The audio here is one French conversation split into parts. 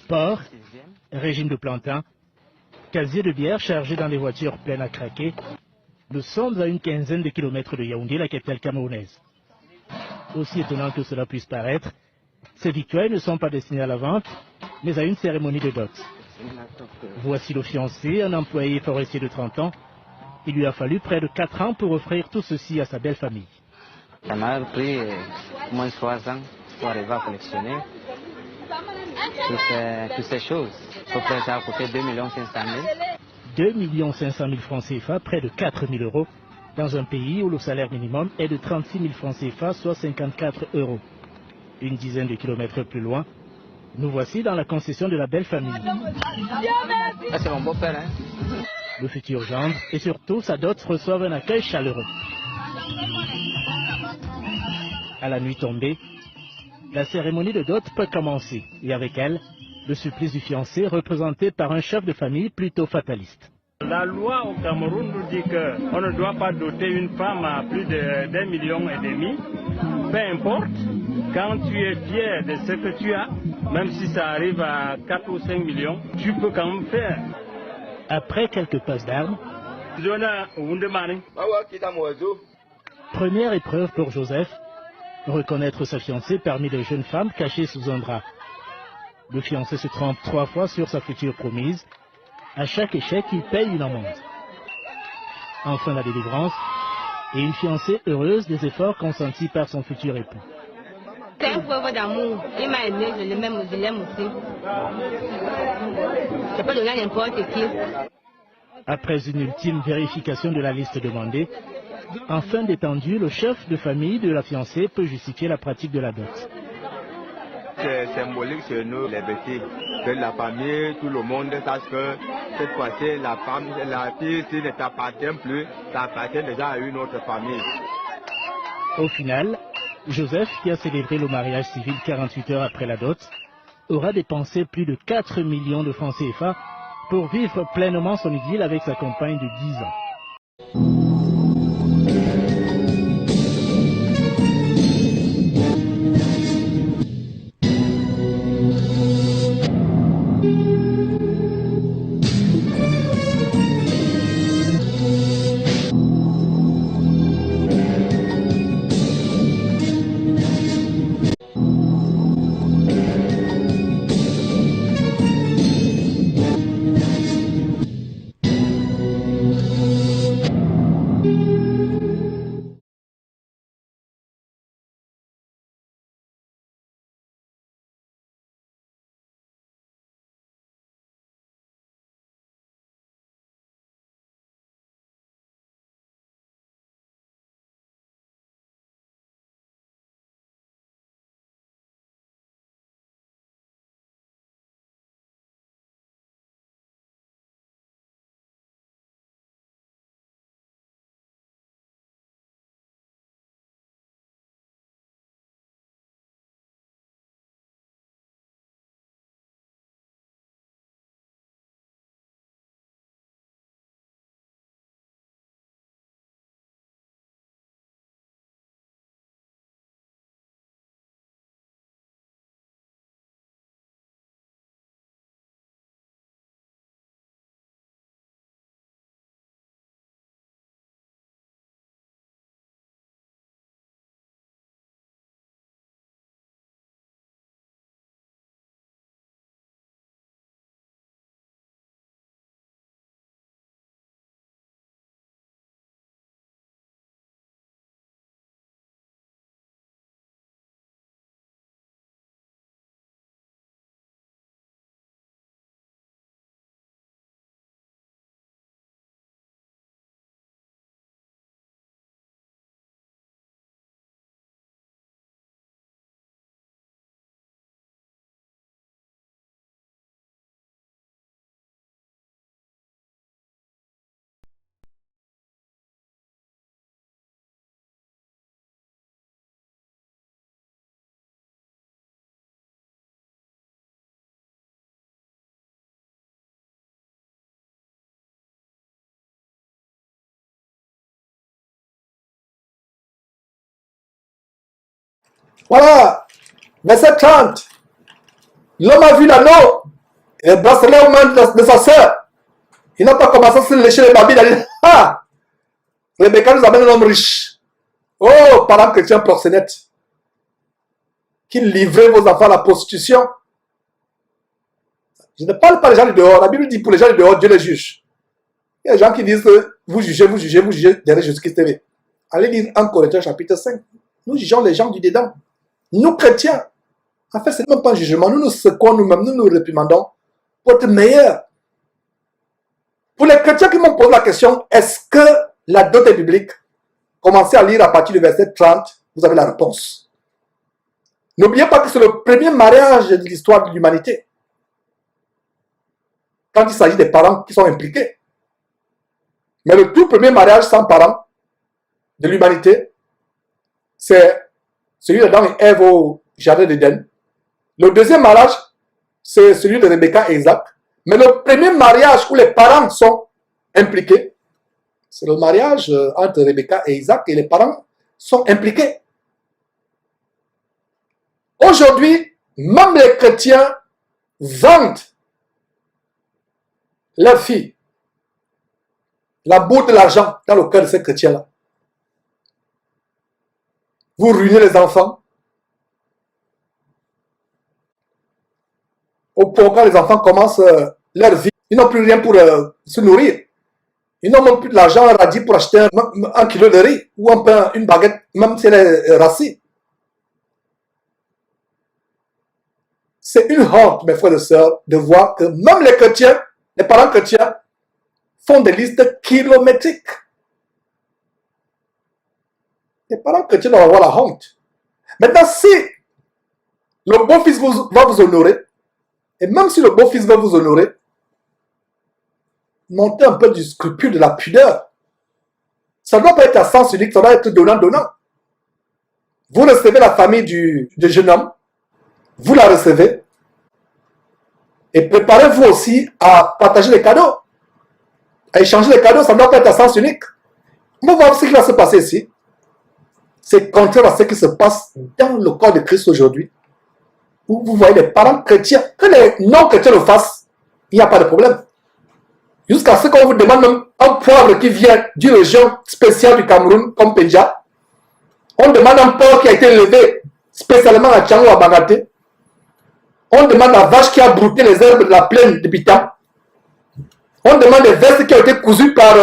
Sport, régime de plantain, casier de bière chargé dans les voitures pleines à craquer. Nous sommes à une quinzaine de kilomètres de Yaoundé, la capitale camerounaise. Aussi étonnant que cela puisse paraître, ces victoires ne sont pas destinées à la vente, mais à une cérémonie de dot. Voici le fiancé, un employé forestier de 30 ans. Il lui a fallu près de 4 ans pour offrir tout ceci à sa belle famille. Ça m'a pris au moins 3 ans pour arriver à collectionner toutes ces choses. Au près, ça a coûté 2 500 000. 2 500 000 francs CFA, près de 4 000 euros, dans un pays où le salaire minimum est de 36 000 francs CFA, soit 54 euros. Une dizaine de kilomètres plus loin, nous voici dans la concession de la belle famille. Ah, c'est mon beau-père, hein? Le futur gendre et surtout sa dot reçoivent un accueil chaleureux. À la nuit tombée, la cérémonie de dot peut commencer et avec elle, le supplice du fiancé représenté par un chef de famille plutôt fataliste. La loi au Cameroun nous dit qu'on ne doit pas doter une femme à plus d'1,5 million. Peu importe, quand tu es fier de ce que tu as, même si ça arrive à 4 ou 5 millions, tu peux quand même faire. Après quelques passes d'armes, première épreuve pour Joseph, reconnaître sa fiancée parmi les jeunes femmes cachées sous un drap. Le fiancé se trompe 3 fois sur sa future promise. À chaque échec, il paye une amende. Enfin la délivrance et une fiancée heureuse des efforts consentis par son futur époux. C'est un preuve d'amour. Il m'a aimé, je l'aime aussi. Je peux donner à n'importe qui. Après une ultime vérification de la liste demandée, enfin détendu, le chef de famille de la fiancée peut justifier la pratique de la dot. C'est symbolique chez nous, les petits, que la famille, tout le monde sache que cette fois-ci, la fille, s'il ne t'appartient plus, ça appartient déjà à une autre famille. Au final, Joseph, qui a célébré le mariage civil 48 heures après la dot, aura dépensé plus de 4 millions de francs CFA pour vivre pleinement son idylle avec sa compagne de 10 ans. Voilà, mais cette chante, l'homme a vu l'anneau, les bracelets aux mains de sa sœur. Il n'a pas commencé à se lécher les babines. Il a dit, ah, Rebecca nous amène un homme riche. Oh, parents chrétiens proxénètes, qui livrez vos enfants à la prostitution. Je ne parle pas des gens du dehors. La Bible dit pour les gens du dehors, Dieu les juge. Il y a des gens qui disent que vous jugez derrière Jésus-Christ TV. Allez lire 1 Corinthiens chapitre 5. Nous jugeons les gens du dedans. Nous chrétiens, en fait, ce n'est même pas un jugement. Nous nous secouons nous-mêmes, nous nous réprimandons pour être meilleurs. Pour les chrétiens qui m'ont posé la question, est-ce que la dot est biblique? Commencez à lire à partir du verset 30, vous avez la réponse. N'oubliez pas que c'est le premier mariage de l'histoire de l'humanité. Quand il s'agit des parents qui sont impliqués. Mais le tout premier mariage sans parents de l'humanité, c'est celui d'Adam et Ève au jardin d'Éden. Le deuxième mariage, c'est celui de Rebecca et Isaac. Mais le premier mariage où les parents sont impliqués, c'est le mariage entre Rebecca et Isaac et les parents sont impliqués. Aujourd'hui, même les chrétiens vendent leurs filles. La bourre de l'argent dans le cœur de ces chrétiens-là. Vous ruinez les enfants. Au point quand les enfants commencent leur vie, ils n'ont plus rien pour se nourrir. Ils n'ont même plus de l'argent radis pour acheter un kilo de riz ou un pain, une baguette, même si elle est rassis. C'est une honte, mes frères et sœurs, de voir que même les chrétiens, les parents chrétiens, font des listes kilométriques. Les parents chrétiens doivent avoir la honte. Maintenant, si le beau-fils va vous honorer, et même si le beau-fils va vous honorer, montez un peu du scrupule, de la pudeur. Ça ne doit pas être à sens unique, ça doit être donnant-donnant. Vous recevez la famille du jeune homme, vous la recevez, et préparez-vous aussi à partager les cadeaux, à échanger les cadeaux, ça ne doit pas être à sens unique. On va voir ce qui va se passer ici. C'est contraire à ce qui se passe dans le corps de Christ aujourd'hui, où vous voyez les parents chrétiens, que les non-chrétiens le fassent, il n'y a pas de problème. Jusqu'à ce qu'on vous demande même un poivre qui vient d'une région spéciale du Cameroun, comme Péja. On demande un porc qui a été élevé spécialement à Tchango, à Bagaté. On demande la vache qui a brouté les herbes de la plaine de Bitam. On demande des vestes qui ont été cousues par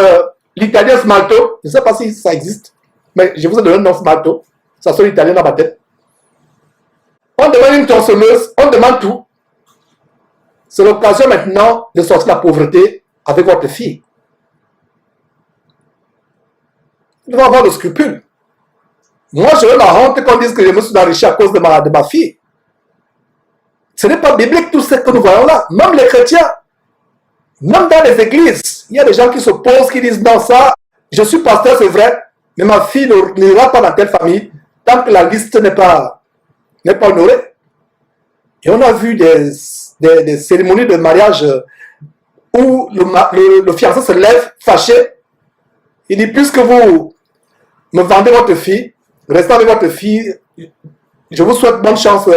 l'italien Smalto. Je ne sais pas si ça existe, mais je vous ai donné le nom Smalto. Ça sonne italien dans ma tête. On demande une tronçonneuse, on demande tout. C'est l'occasion maintenant de sortir la pauvreté avec votre fille. Vous devez avoir le scrupule. Moi, j'aurais la honte qu'on dise que je me suis enrichi à cause de ma fille. Ce n'est pas biblique tout ce que nous voyons là. Même les chrétiens, même dans les églises, il y a des gens qui s'opposent, qui disent non, ça, je suis pasteur, c'est vrai, mais ma fille n'ira pas dans telle famille tant que la liste n'est pas honorée. Et on a vu des cérémonies de mariage où le fiancé se lève fâché. Il dit, puisque vous me vendez votre fille, restez avec votre fille, je vous souhaite bonne chance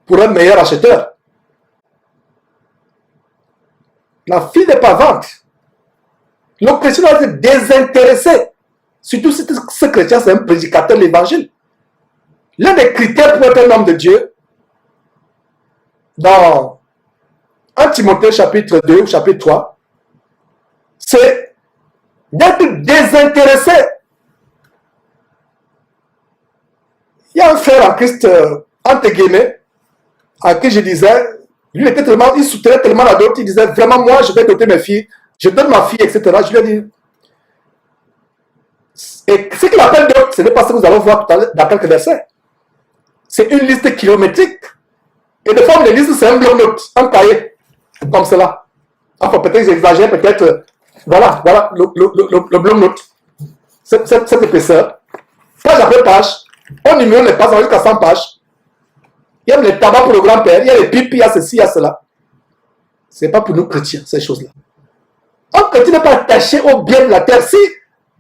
pour un meilleur acheteur. La fille n'est pas vente. Le chrétien doit être désintéressé. Surtout si ce chrétien c'est un prédicateur de l'évangile. L'un des critères pour être un homme de Dieu, dans 1 Timothée chapitre 2 ou chapitre 3, c'est d'être désintéressé. Il y a un frère en Christ, entre guillemets, à qui je disais, lui était tellement, il soutenait tellement la dot, il disait vraiment moi je vais doter mes filles, je donne ma fille, etc. Je lui ai dit, et ce qu'il appelle dot, ce n'est pas ce que nous allons voir tout à l'heure dans quelques versets. C'est une liste kilométrique. Et de forme de liste, c'est un bloc-notes, un cahier, comme cela. Enfin, peut-être que j'exagère, peut-être, voilà, le bloc-notes. Cette épaisseur, page après page, on numéro les pages jusqu'à 100 pages. Il y a les tabacs pour le grand-père, il y a les pipes, il y a ceci, il y a cela. Ce n'est pas pour nous chrétiens, ces choses-là. Un chrétien n'est pas attaché au bien de la terre. Si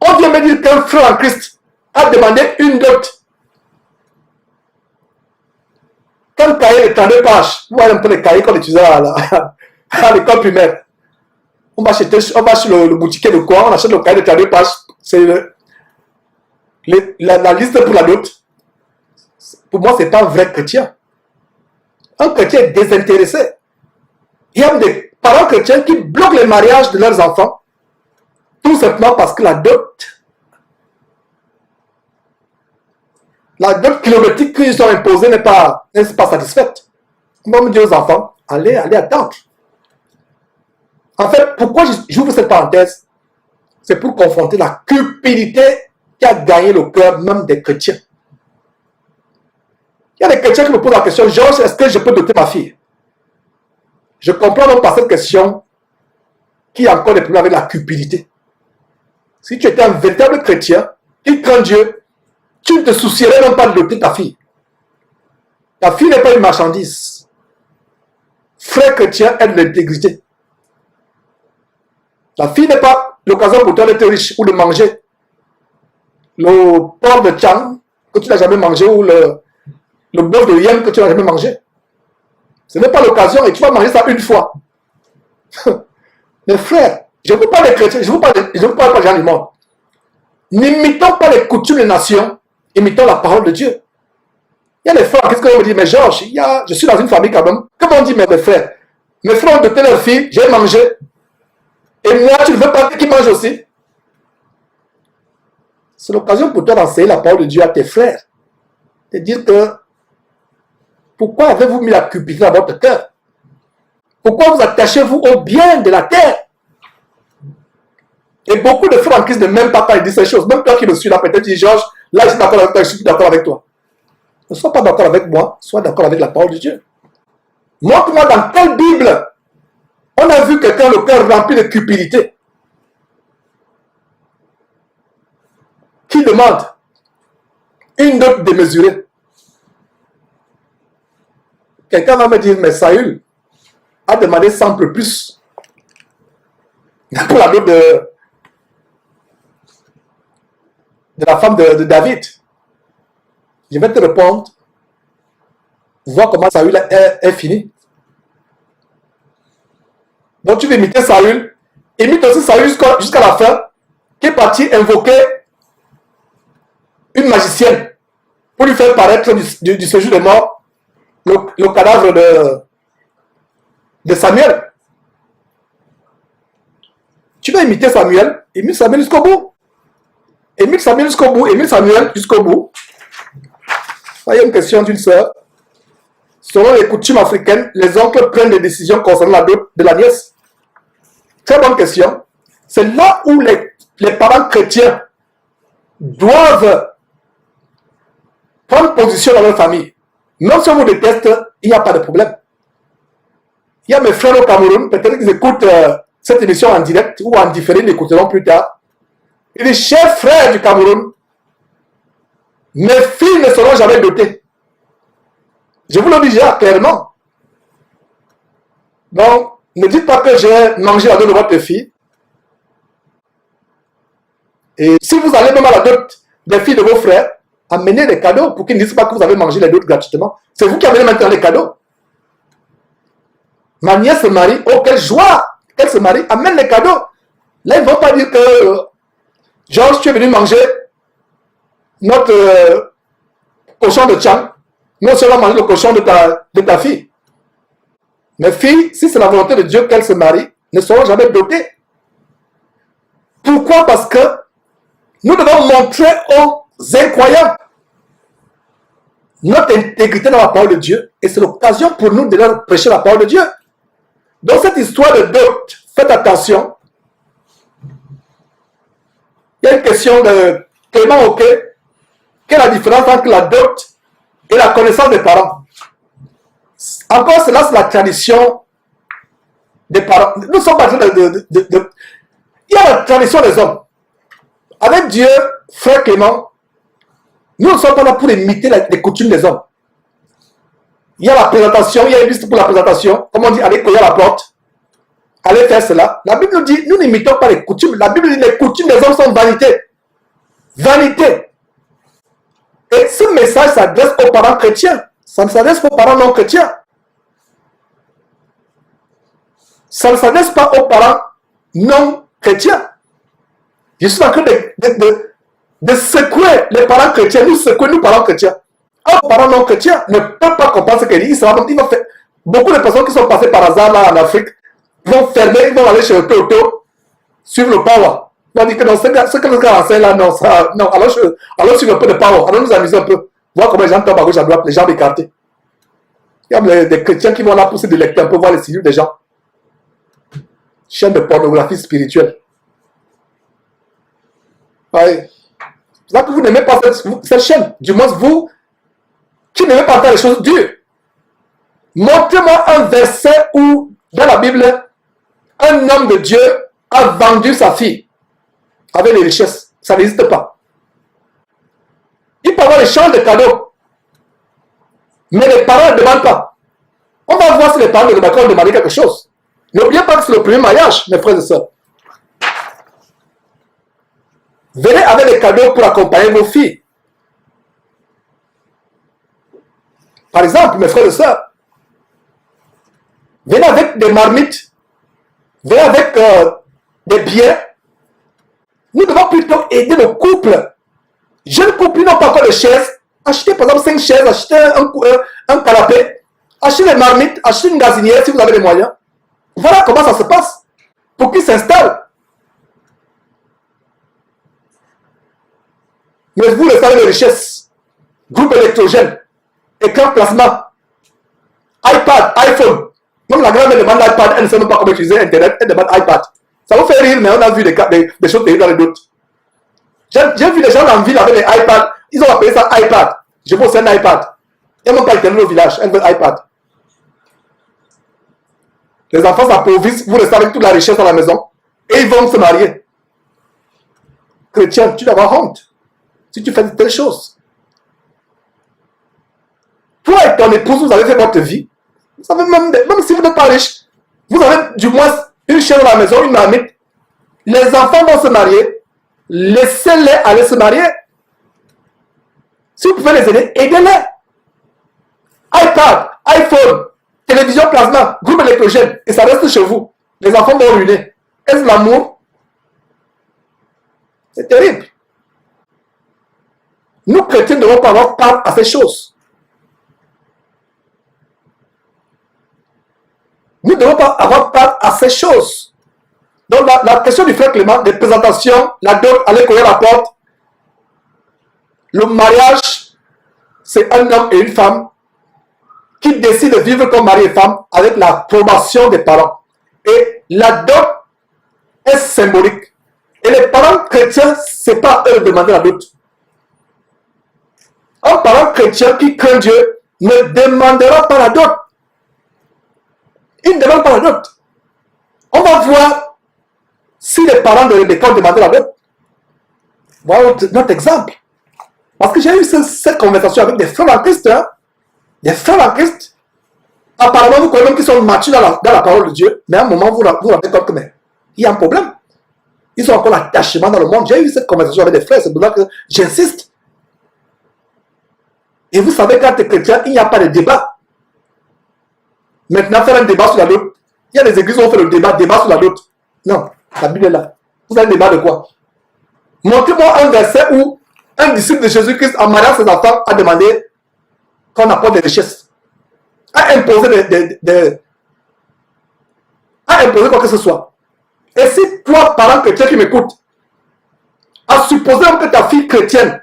on vient me dire qu'un frère en Christ a demandé une dot, Quand le cahier est 32 pages, vous voyez un peu les cahiers qu'on utilisait à l'école primaire. On va chez le boutiquier de quoi, on achète le cahier de 32 pages. C'est la liste pour la dot. Pour moi, ce n'est pas un vrai chrétien. Un chrétien est désintéressé. Il y a des parents chrétiens qui bloquent les mariages de leurs enfants, tout simplement parce que la dot kilométrique qu'ils ont imposée n'est pas satisfaite. On va me dire aux enfants, allez attendre. En fait, pourquoi j'ouvre cette parenthèse? C'est pour confronter la cupidité qui a gagné le cœur même des chrétiens. Il y a des chrétiens qui me posent la question, Georges, est-ce que je peux doter ma fille? Je comprends donc par cette question qu'il y a encore des problèmes avec la cupidité. Si tu étais un véritable chrétien qui craint Dieu, tu ne te soucierais même pas de doter ta fille. Ta fille n'est pas une marchandise. Frère chrétien est de l'intégrité. La fille n'est pas l'occasion pour toi d'être riche ou de manger le porc de Tchang que tu n'as jamais mangé ou le bœuf de Yen que tu n'as jamais mangé. Ce n'est pas l'occasion et tu vas manger ça une fois. Mes frères, je ne vous parle des chrétiens, je ne vous parle pas des gens du monde. N'imitons pas les coutumes des nations, imitons la parole de Dieu. Il y a des frères, qu'est-ce qu'on me dit? Mais Georges, je suis dans une famille quand même. Comment on dit mes frères? Mes frères ont doté leur fille, j'ai mangé. Et moi, tu ne veux pas qu'ils mangent aussi? C'est l'occasion pour toi d'enseigner la parole de Dieu à tes frères. De dire que, pourquoi avez-vous mis la cupidité dans votre cœur? Pourquoi vous attachez-vous au bien de la terre? Et beaucoup de frères en Christ ne m'aiment pas quand ils disent ces choses. Même toi qui me suis là, peut-être, tu dis, Georges, là, je suis d'accord avec toi, je suis d'accord avec toi. Ne sois pas d'accord avec moi, sois d'accord avec la parole de Dieu. Montre-moi dans quelle Bible on a vu quelqu'un le cœur rempli de cupidité qui demande une dot démesurée. Quelqu'un va me dire, mais Saül a demandé 100 plus pour la dot de la femme de David. Je vais te répondre, voir comment Saül est fini. Donc tu veux imiter Saül, imite aussi Saül jusqu'à la fin, qui est parti invoquer une magicienne pour lui faire paraître du séjour des morts le cadavre de Samuel. Tu vas imiter Samuel, imite Samuel jusqu'au bout. Imite Samuel jusqu'au bout, imite Samuel jusqu'au bout. Il y a une question d'une sœur. Selon les coutumes africaines, les oncles prennent des décisions concernant la dot de la nièce. Très bonne question. C'est là où les parents chrétiens doivent prendre position dans leur famille. Même si on vous déteste, il n'y a pas de problème. Il y a mes frères au Cameroun, peut-être qu'ils écoutent cette émission en direct ou en différé, ils l'écouteront plus tard. Il dit, chers frères du Cameroun, mes filles ne seront jamais dotées. Je vous le dis déjà clairement. Donc, ne dites pas que j'ai mangé la dot de votre fille. Et si vous allez même à la dot des filles de vos frères, amenez des cadeaux pour qu'ils ne disent pas que vous avez mangé les dots gratuitement. C'est vous qui amenez maintenant les cadeaux. Ma nièce se marie, oh quelle joie qu'elle se marie, amène les cadeaux. Là, ils ne vont pas dire que Georges, tu es venu manger notre cochon de Tchang. Nous, on va manger le cochon de ta fille. Mes filles, si c'est la volonté de Dieu qu'elles se marient, ne seront jamais dotées. Pourquoi? Parce que nous devons montrer aux incroyants notre intégrité dans la parole de Dieu. Et c'est l'occasion pour nous de leur prêcher la parole de Dieu. Dans cette histoire de dot, faites attention. Il y a une question de Clément Oquet. Quelle est la différence entre la dot et la connaissance des parents? Encore cela, c'est la tradition des parents. Nous sommes pas il y a la tradition des hommes. Avec Dieu, frère Clément, nous ne sommes pas là pour imiter les coutumes des hommes. Il y a la présentation, il y a une liste pour la présentation. Comme on dit, allez cogner à la porte. Allez faire cela. La Bible nous dit, nous n'imitons pas les coutumes. La Bible dit, les coutumes des hommes sont vanité. Vanité. Et ce message s'adresse aux parents chrétiens. Ça ne s'adresse pas aux parents non chrétiens. Ça ne s'adresse pas aux parents non chrétiens. Je suis en train de secouer les parents chrétiens, nous secouer nous parents chrétiens. Un parent non chrétien ne peut pas comprendre ce qu'il dit. Il va faire. Beaucoup de personnes qui sont passées par hasard là en Afrique vont fermer, ils vont aller chez le Toto, suivre le power. Ils vont dire que non, ce que le gars enseigne là, non, ça, non, alors suivre un peu de power, alors nous amuser un peu, voir comment les gens tombent à gauche à droite, les jambes écartées. Il y a des chrétiens qui vont là pour se délecter un peu, voir les signes des gens. Chaîne de pornographie spirituelle. Ouais. C'est là que vous n'aimez pas cette chaîne. Du moins, vous qui n'aimez pas faire les choses dures. Montrez-moi un verset où, dans la Bible, un homme de Dieu a vendu sa fille avec les richesses. Ça n'existe pas. Il peut avoir l'échange de cadeaux. Mais les parents ne demandent pas. On va voir si les parents de Rebecca demander quelque chose. N'oubliez pas que c'est le premier mariage, mes frères et sœurs. Venez avec des cadeaux pour accompagner vos filles. Par exemple, mes frères et sœurs, venez avec des marmites, venez avec des biens. Nous devons plutôt aider le couple. Jeunes couples n'ont pas encore de chaises. Achetez par exemple 5 chaises, achetez un canapé, achetez des marmites, achetez une gazinière si vous avez les moyens. Voilà comment ça se passe. Pour qu'ils s'installent. Mais vous le savez, les richesses, groupe électrogène, écran plasma, iPad, iPhone. Même la grand-mère demande l'iPad, elle ne sait même pas comment utiliser Internet, elle demande iPad. Ça vous fait rire, mais on a vu des choses terribles dans les doutes. J'ai vu des gens en ville avec des iPads, ils ont appelé ça iPad. Je veux aussi un iPad. Il n'y a même pas Internet au village, elle veut iPad. Les enfants s'appauvrissent, vous le savez, toute la richesse dans la maison, et ils vont se marier. Chrétien, tu dois avoir honte si tu fais de telles choses. Toi et ton épouse, vous avez fait votre vie. Vous savez, même si vous n'êtes pas riche, vous avez du moins une chaîne dans la maison, une marmite. Les enfants vont se marier. Laissez-les aller se marier. Si vous pouvez les aider, aidez-les. iPad, iPhone, télévision plasma, groupe électrogène, et ça reste chez vous. Les enfants vont ruiner. Est-ce l'amour? C'est terrible. Nous, chrétiens, ne devons pas avoir part à ces choses. Nous ne devons pas avoir part à ces choses. Donc, la question du frère Clément, des présentations, la dot, aller courir la porte, le mariage, c'est un homme et une femme qui décident de vivre comme mari et femme avec l'approbation des parents. Et la dot est symbolique. Et les parents chrétiens, ce n'est pas eux de demander la dot. Un parent chrétien qui craint Dieu ne demandera pas la dot. Il ne demande pas la dot. On va voir si les parents de Rebecca ont demandé la dot. Voilà notre exemple. Parce que j'ai eu cette conversation avec des frères en Christ. Hein? Des frères en Christ. Apparemment, vous connaissez même qu'ils sont matures dans la parole de Dieu. Mais à un moment, vous rendez compte que il y a un problème. Ils ont encore l'attachement dans le monde. J'ai eu cette conversation avec des frères. C'est pour ça que j'insiste. Et vous savez, quand tu es chrétien, il n'y a pas de débat. Maintenant, faire un débat sur la dot. Il y a des églises où on fait le débat sur la dot. Non, la Bible est là. Vous avez un débat de quoi? Montrez-moi un verset où un disciple de Jésus-Christ, en mariant ses enfants, a demandé qu'on apporte des richesses. A imposé a imposé quoi que ce soit. Et si toi, parent chrétien qui m'écoute, à supposer que ta fille chrétienne,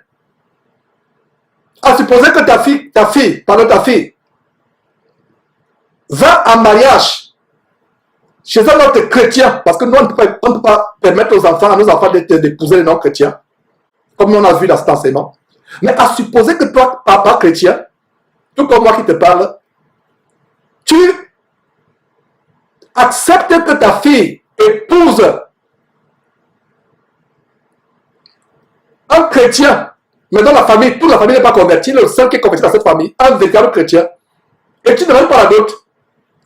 à supposer que ta fille, va en mariage chez un autre chrétien, parce que nous, on ne peut pas permettre à nos enfants d'épouser les non-chrétiens, comme nous on a vu dans cet enseignement. Mais à supposer que toi, papa chrétien, tout comme moi qui te parle, tu acceptes que ta fille épouse un chrétien, mais dans la famille, toute la famille n'est pas convertie, le seul qui est converti dans cette famille, un véritable chrétien, et tu ne demandes pas la dot,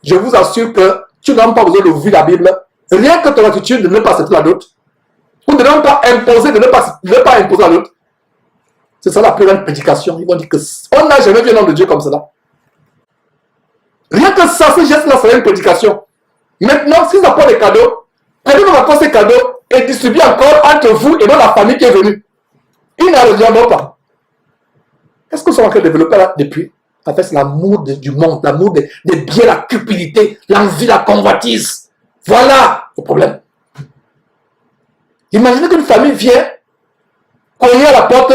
je vous assure que tu n'as pas besoin de ouvrir la Bible, rien que ton attitude de ne pas accepter la dot, ou de ne pas imposer, de ne pas imposer la dot. C'est ça la plus grande prédication. Ils vont dire que on n'a jamais vu un homme de Dieu comme cela. Rien que ça, ce geste-là serait une prédication. Maintenant, s'ils apportent des cadeaux, prenez encore ces cadeaux et distribuez encore entre vous et dans la famille qui est venue. Ils n'en reviendront pas. Qu'est-ce que nous sommes en train de développer là depuis? En fait, c'est l'amour du monde, l'amour des biens, la cupidité, l'envie, la convoitise. Voilà le problème. Imaginez qu'une famille vient cogner à la porte,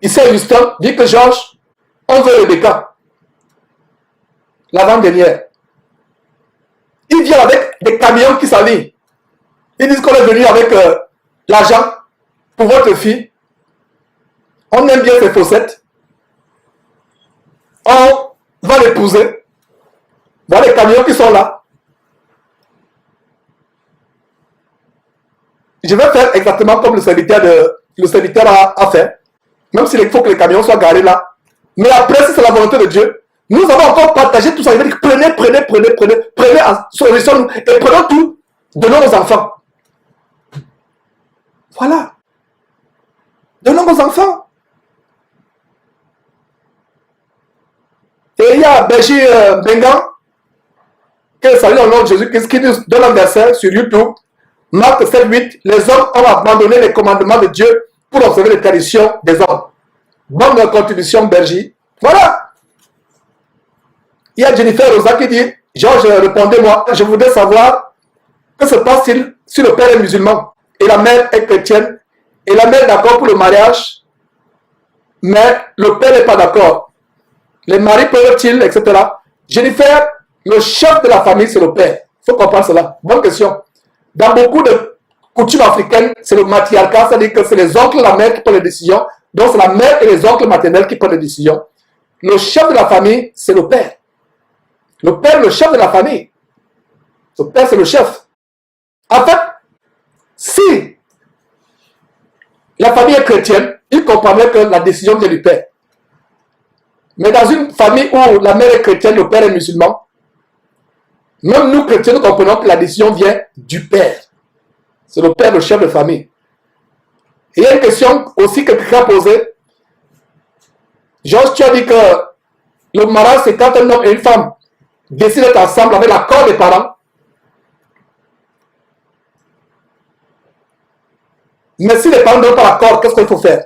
ici à Houston, dit que Georges, on veut Rebecca, l'avant-dernière. Ils viennent avec des camions qui s'alignent. Ils disent qu'on est venu avec l'argent pour votre fille. On aime bien ses faussettes. On va l'épouser. Voilà les camions qui sont là. Je vais faire exactement comme le serviteur a fait. Même s'il faut que les camions soient garés là. Mais après, si c'est la volonté de Dieu, nous avons encore partagé tout ça. Il va dire prenez sur nous et prenons tout, donnons aux enfants. Voilà. Donnons aux enfants. Et il y a Béji Bengan, qui salue au nom de Jésus-Christ, qui nous donne un verset sur YouTube, Marc 7:8, les hommes ont abandonné les commandements de Dieu pour observer les traditions des hommes. Bonne contribution, Bergie. Voilà. Il y a Jennifer Rosa qui dit, Georges, répondez-moi, je voudrais savoir que se passe-t-il si le père est musulman et la mère est chrétienne et la mère est d'accord pour le mariage, mais le père n'est pas d'accord. Les maris peuvent-ils, etc. Jennifer, le chef de la famille, c'est le père. Il faut comprendre cela. Bonne question. Dans beaucoup de coutumes africaines, c'est le matriarcat, c'est-à-dire que c'est les oncles et la mère qui prennent les décisions. Donc, c'est la mère et les oncles maternels qui prennent les décisions. Le chef de la famille, c'est le père. Le père, le chef de la famille. Le père, c'est le chef. En fait, si la famille est chrétienne, il comprendrait que la décision vient du père. Mais dans une famille où la mère est chrétienne, le père est musulman, même nous chrétiens, nous comprenons que la décision vient du père. C'est le père, le chef de famille. Et il y a une question aussi que quelqu'un a posée. Georges, tu as dit que le mariage, c'est quand un homme et une femme décident d'être ensemble avec l'accord des parents. Mais si les parents ne donnent pas l'accord, qu'est-ce qu'il faut faire?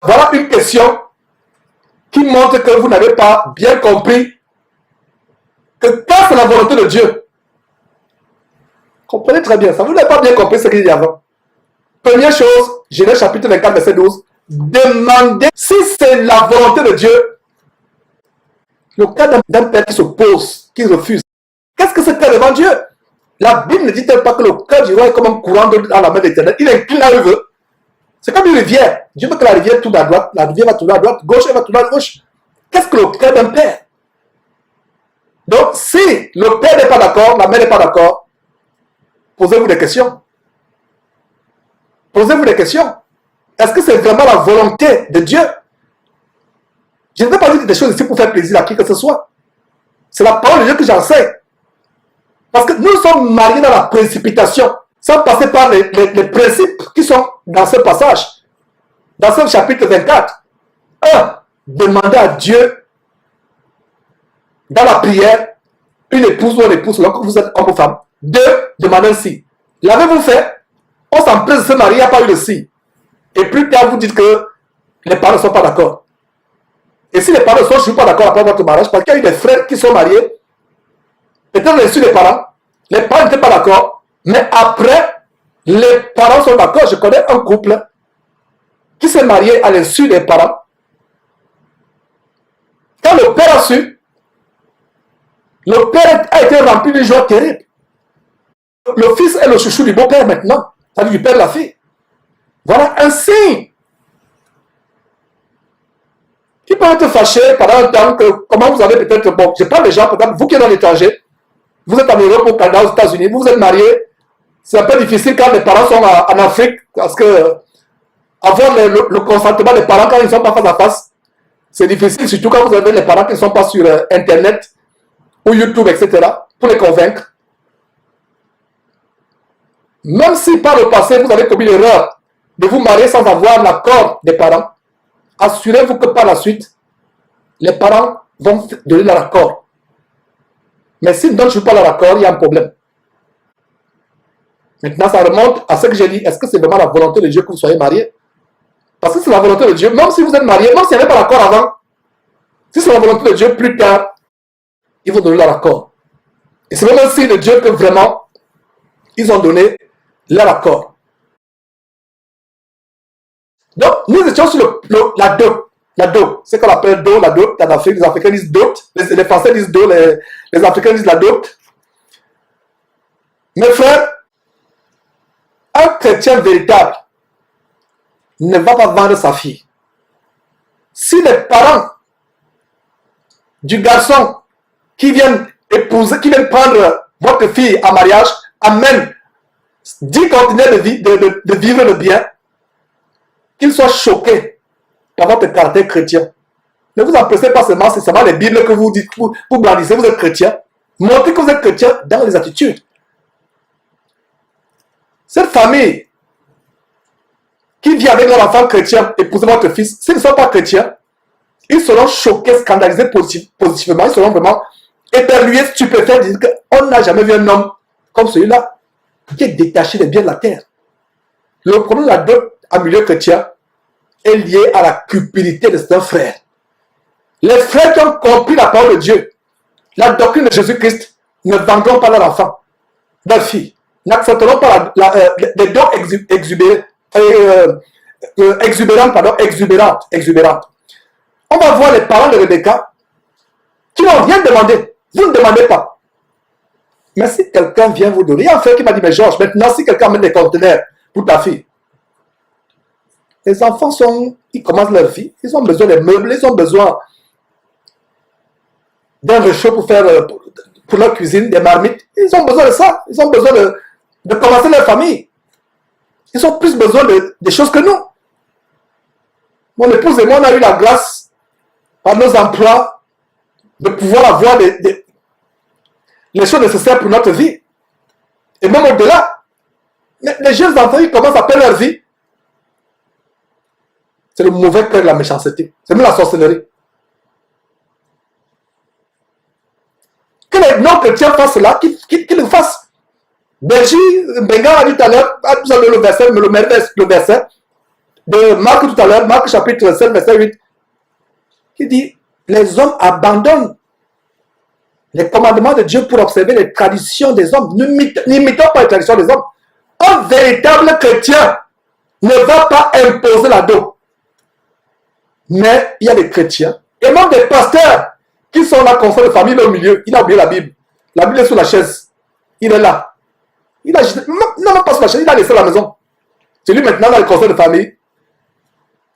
Voilà une question qui montre que vous n'avez pas bien compris que quand c'est la volonté de Dieu, comprenez très bien ça, vous n'avez pas bien compris ce qu'il y a avant. Première chose, Genèse chapitre 24, verset 12, demandez si c'est la volonté de Dieu. Le cas d'un père qui s'oppose, qui refuse, qu'est-ce que c'est que devant Dieu? La Bible ne dit-elle pas que le cœur du roi est comme un courant d'eau à la main de l'Éternel? Il incline là où il veut. C'est comme une rivière. Dieu veut que la rivière tourne à droite, la rivière va tourner à droite, gauche, elle va tourner à gauche. Qu'est-ce que le cœur d'un père? Donc, si le père n'est pas d'accord, la mère n'est pas d'accord, posez-vous des questions. Posez-vous des questions. Est-ce que c'est vraiment la volonté de Dieu? Je ne vais pas dire des choses ici pour faire plaisir à qui que ce soit. C'est la parole de Dieu que j'enseigne. Parce que nous sommes mariés dans la précipitation, sans passer par les principes qui sont dans ce passage. Dans ce chapitre 24. 1. Demandez à Dieu, dans la prière, une épouse ou un épouse, selon que vous êtes homme ou femme. 2. Demandez un si. L'avez-vous fait? On s'empresse de se marier, il n'y a pas eu de si. Et plus tard, vous dites que les parents ne sont pas d'accord. Et si les parents ne sont pas d'accord après votre mariage, parce qu'il y a eu des frères qui sont mariés, peut-être reçu les parents n'étaient pas d'accord, mais après, les parents sont d'accord. Je connais un couple qui s'est marié à l'insu des parents. Quand le père a su, le père a été rempli d'une joie terrible. Le fils est le chouchou du beau-père maintenant, ça lui perd la fille. Voilà un signe qui peut être fâché pendant un temps que, comment vous avez peut-être, bon, je parle des gens, peut-être vous qui êtes dans l'étranger, vous êtes en Europe, au Canada, aux États-Unis, vous êtes mariés, c'est un peu difficile quand les parents sont en Afrique, parce que avoir le consentement des parents quand ils ne sont pas face à face, c'est difficile, surtout quand vous avez les parents qui ne sont pas sur Internet, ou YouTube, etc., pour les convaincre. Même si par le passé, vous avez commis l'erreur de vous marier sans avoir l'accord des parents, assurez-vous que par la suite, les parents vont donner leur accord. Mais s'ils ne donnent toujours pas leur accord, il y a un problème. Maintenant, ça remonte à ce que j'ai dit. Est-ce que c'est vraiment la volonté de Dieu que vous soyez mariés? Parce que c'est la volonté de Dieu, même si vous êtes mariés, même s'il n'y avait pas l'accord avant, si c'est la volonté de Dieu, plus tard, ils vont donner leur accord. Et c'est même un signe de Dieu que vraiment, ils ont donné leur accord. Donc, nous étions sur la dot. La dot, c'est qu'on appelle dot, la dot. En Afrique, les Africains disent dot. Les Français disent dot, les Africains disent la dot. Mes frères, un chrétien véritable ne va pas vendre sa fille. Si les parents du garçon qui viennent épouser, qui viennent prendre votre fille en mariage, amènent 10 conteneurs de vivre le bien, qu'ils soient choqués par votre caractère chrétien. Ne vous empressez pas seulement, c'est seulement les Bibles que vous dites, vous brandissez, vous êtes chrétien. Montrez que vous êtes chrétien dans les attitudes. Cette famille qui vit avec leur enfant chrétien, épousez votre fils, s'ils ne sont pas chrétiens, ils seront choqués, scandalisés positivement, ils seront vraiment éperlués, stupéfaits, disent qu'on n'a jamais vu un homme comme celui-là qui est détaché des biens de la terre. Le problème de la dot en milieu chrétien est lié à la cupidité de certains frères. Les frères qui ont compris la parole de Dieu, la doctrine de Jésus-Christ, ne vendront pas leur enfant, leur fille, n'accepteront pas des dons exubérantes. On va voir les parents de Rebecca qui n'ont rien demandé. Vous ne demandez pas. Mais si quelqu'un vient vous donner, il y a un frère qui m'a dit, mais Georges, maintenant si quelqu'un met des conteneurs pour ta fille, les enfants ils commencent leur vie, ils ont besoin des meubles, ils ont besoin d'un réchaud pour leur cuisine, des marmites, ils ont besoin de ça, ils ont besoin de commencer leur famille. Ils ont plus besoin des choses que nous. Mon épouse et moi, on a eu la grâce, par nos emplois, de pouvoir avoir les choses nécessaires pour notre vie. Et même au-delà, les jeunes enfants, ils commencent à perdre leur vie. C'est le mauvais cœur de la méchanceté. C'est même la sorcellerie. Que les non-chrétiens fassent cela, qu'ils le fassent. Benji, Benga a dit tout à l'heure, vous avez le verset de Marc tout à l'heure, Marc chapitre 7, verset 8, qui dit, les hommes abandonnent les commandements de Dieu pour observer les traditions des hommes. N'imitons pas les traditions des hommes. Un véritable chrétien ne va pas imposer la dot. Mais il y a des chrétiens, et même des pasteurs, qui sont là, comme ça, de famille au milieu. Il a oublié la Bible. La Bible est sous la chaise. Il est là. Il a non, pas sur la chaise, il a laissé la maison. C'est lui maintenant dans le conseil de famille.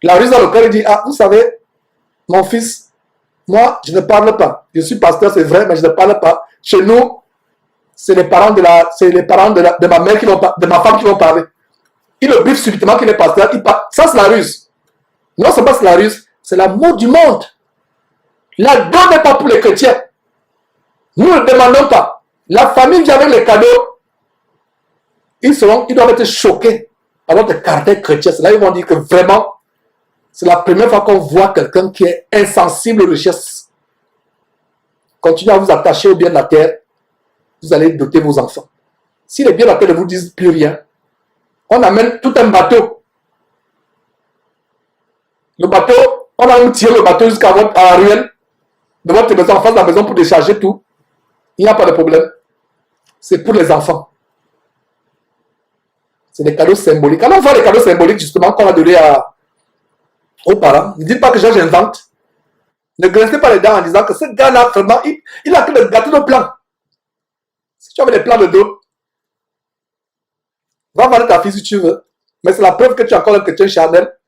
La ruse dans le cœur, il dit, ah, vous savez, mon fils, moi, je ne parle pas. Je suis pasteur, c'est vrai, mais je ne parle pas. Chez nous, c'est les parents de ma mère de ma femme qui vont parler. Il le biffe subitement qu'il est pasteur. Ça, c'est la ruse. Non, c'est pas la ruse, c'est l'amour du monde. La dot n'est pas pour les chrétiens. Nous ne demandons pas. La famille vient avec les cadeaux. Ils doivent être choqués par notre caractère chrétien. C'est là ils vont dire que vraiment, c'est la première fois qu'on voit quelqu'un qui est insensible aux richesses. Continuez à vous attacher au bien de la terre. Vous allez doter vos enfants. Si les biens de la terre ne vous disent plus rien, on amène tout un bateau. Le bateau, on a tiré le bateau jusqu'à la ruelle de votre maison, en face de la maison pour décharger tout. Il n'y a pas de problème. C'est pour les enfants. C'est des cadeaux symboliques. Alors on voit les cadeaux symboliques justement qu'on a donné aux parents. Ne dites pas que j'invente. Ne grincez pas les dents en disant que ce gars-là, vraiment, il a que le gâteau de plan. Si tu avais des plans de dos, va vendre ta fille si tu veux. Mais c'est la preuve que tu es encore un chrétien charnel.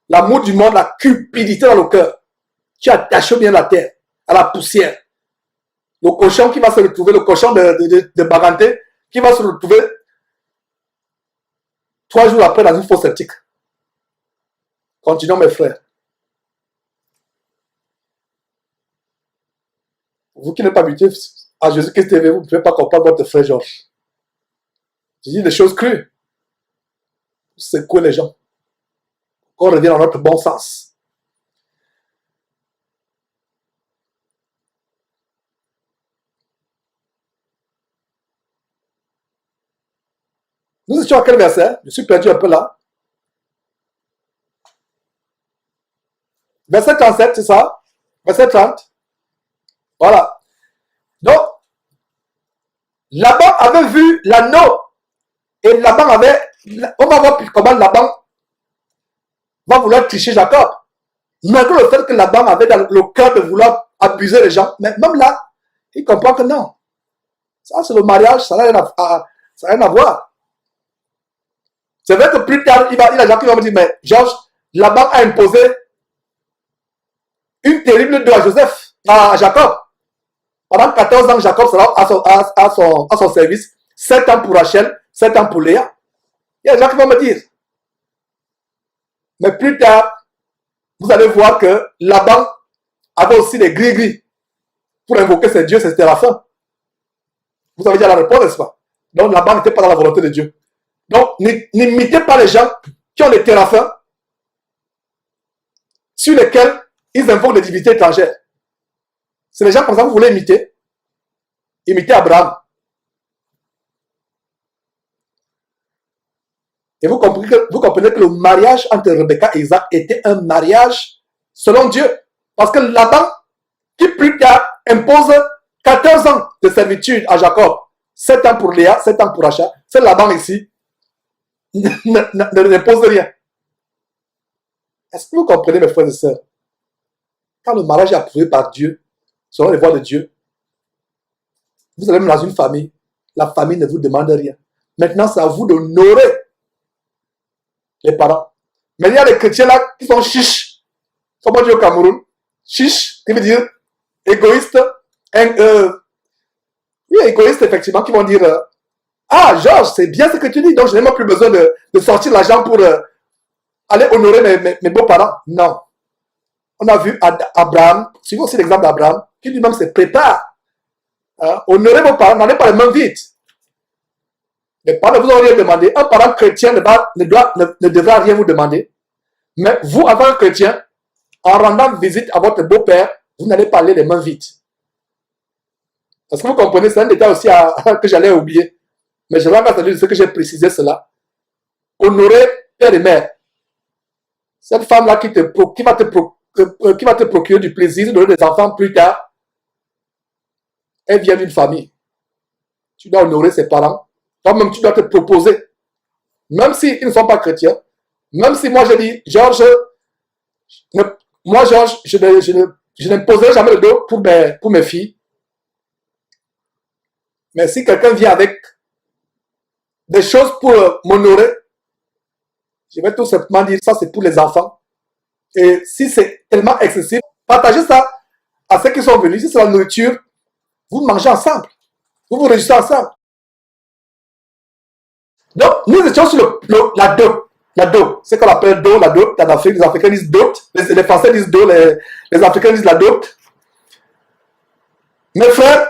L'amour du monde, la cupidité dans le cœur. Tu attaches bien la terre, à la poussière. Le cochon qui va se retrouver, le cochon de Baganté, qui va se retrouver 3 jours après dans une fosse septique. Continuons mes frères. Vous qui n'êtes pas habitués à Jésus-Christ TV, vous ne pouvez pas comprendre votre frère Georges. Je dis des choses crues. Secouez les gens. Qu'on revienne dans notre bon sens. Nous étions à quel verset? Je suis perdu un peu là. Verset 37, c'est ça? Verset 30. Voilà. Donc, Laban avait vu l'anneau. Et Laban avait... On va voir comment Laban va vouloir tricher Jacob. Malgré le fait que Laban avait dans le cœur de vouloir abuser les gens. Mais même là, il comprend que non. Ça, c'est le mariage, ça n'a rien à voir. C'est vrai que plus tard, il y a des gens qui vont me dire, mais Georges, Laban a imposé une terrible dot à Joseph, à Jacob. Pendant 14 ans, Jacob sera à son service. 7 ans pour Rachel, 7 ans pour Léa. Il y a des gens qui vont me dire. Mais plus tard, vous allez voir que Laban avait aussi des gris-gris pour invoquer ses dieux, ses téraphins. Vous avez déjà la réponse, n'est-ce pas? Donc Laban n'était pas dans la volonté de Dieu. Donc n'imitez pas les gens qui ont des téraphins sur lesquels ils invoquent des divinités étrangères. C'est les gens comme ça que vous voulez imiter. Imitez Abraham. Et vous comprenez que le mariage entre Rebecca et Isaac était un mariage selon Dieu. Parce que Laban, qui plus tard impose 14 ans de servitude à Jacob, 7 ans pour Léa, 7 ans pour Rachel, c'est Laban ici, n'impose rien. Est-ce que vous comprenez, mes frères et sœurs? Quand le mariage est approuvé par Dieu, selon les voies de Dieu, vous allez même dans une famille, la famille ne vous demande rien. Maintenant, c'est à vous d'honorer les parents. Mais il y a des chrétiens là qui sont chiches. Comment on dit au Cameroun? Chiche, qui veut dire égoïste. Oui, égoïste, effectivement, qui vont dire ah, Georges, c'est bien ce que tu dis, donc je n'ai même plus besoin de sortir l'argent pour aller honorer mes beaux-parents. Non. On a vu Abraham, suivons aussi l'exemple d'Abraham, qui lui-même se prépare. Honorer vos parents, n'allez pas les mains vides. Les parents ne vous ont rien demandé. Un parent chrétien ne devra rien vous demander. Mais vous, en tant que chrétien, en rendant visite à votre beau-père, vous n'allez pas aller les mains vides. Est-ce que vous comprenez? C'est un détail aussi que j'allais oublier. Mais je vais entendu ce que j'ai précisé cela. Honorer père et mère. Cette femme-là qui va te procurer du plaisir, de donner des enfants plus tard, elle vient d'une famille. Tu dois honorer ses parents. Toi-même, tu dois te proposer. Même s'ils ne sont pas chrétiens. Même si moi, je dis, Georges, je n'imposerai jamais le dos pour mes filles. Mais si quelqu'un vient avec des choses pour m'honorer, je vais tout simplement dire, ça c'est pour les enfants. Et si c'est tellement excessif, partagez ça à ceux qui sont venus. Si c'est la nourriture, vous mangez ensemble. Vous vous réjouissez ensemble. Donc, nous étions sur la dot. La dot, c'est qu'on appelle dot, la dot. En Afrique, les Africains disent dot. Les Français disent dot, les Africains disent la dot. Mes frères,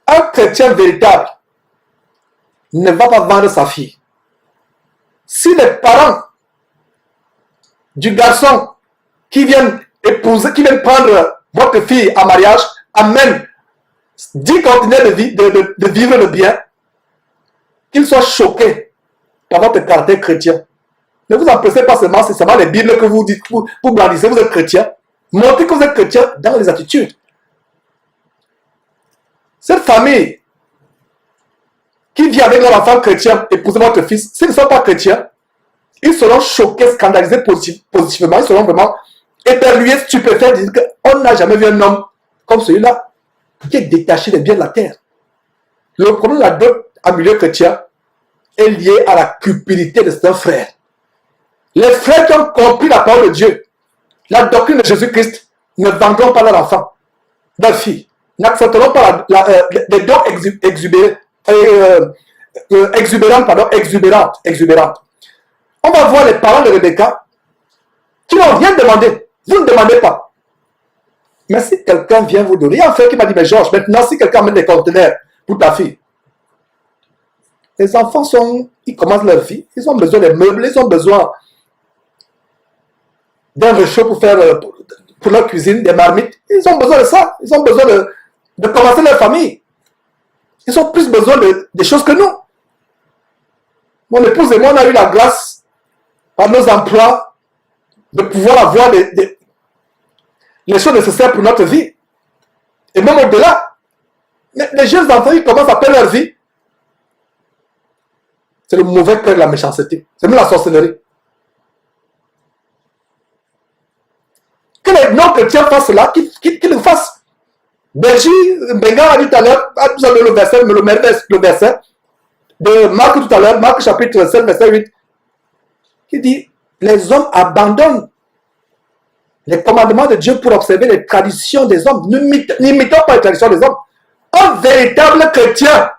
un chrétien véritable ne va pas vendre sa fille. Si les parents du garçon qui viennent épouser, qui viennent prendre votre fille en mariage, amènent 10 conteneurs de vivre le bien, qu'ils soient choqués par votre caractère chrétien. Ne vous empressez pas seulement, c'est seulement les Bibles que vous dites, vous brandissez, vous êtes chrétien. Montrez que vous êtes chrétien dans les attitudes. Cette famille qui vit avec leur enfant chrétien, épouser votre fils, s'ils ne sont pas chrétiens, ils seront choqués, scandalisés positivement, ils seront vraiment éperlués, stupéfaits, disent qu'on n'a jamais vu un homme comme celui-là, qui est détaché des biens de la terre. Le problème de la dot en milieu chrétien est lié à la cupidité de certains frères. Les frères qui ont compris la parole de Dieu, la doctrine de Jésus-Christ, ne vendront pas leur enfant, leur fille, n'accepteront pas des dons exubérantes. On va voir les parents de Rebecca qui n'ont rien demandé. Vous ne demandez pas. Mais si quelqu'un vient vous donner, il y a un frère qui m'a dit, mais Georges, maintenant si quelqu'un met des conteneurs pour ta fille, les enfants ils commencent leur vie, ils ont besoin des meubles, ils ont besoin d'un réchaud pour leur cuisine, des marmites, ils ont besoin de ça, ils ont besoin de commencer leur famille. Ils ont plus besoin des choses que nous. Mon épouse et moi, on a eu la grâce, par nos emplois, de pouvoir avoir les choses nécessaires pour notre vie. Et même au-delà, les jeunes enfants, ils commencent à perdre leur vie. C'est le mauvais cœur de la méchanceté. C'est même la sorcellerie. Que les non-chrétiens fassent cela, qu'ils le fassent. Benji, Benga a dit tout à l'heure, vous avez le verset de Marc tout à l'heure, Marc chapitre 7, verset 8, qui dit, les hommes abandonnent les commandements de Dieu pour observer les traditions des hommes. N'imitons pas les traditions des hommes. Un véritable chrétien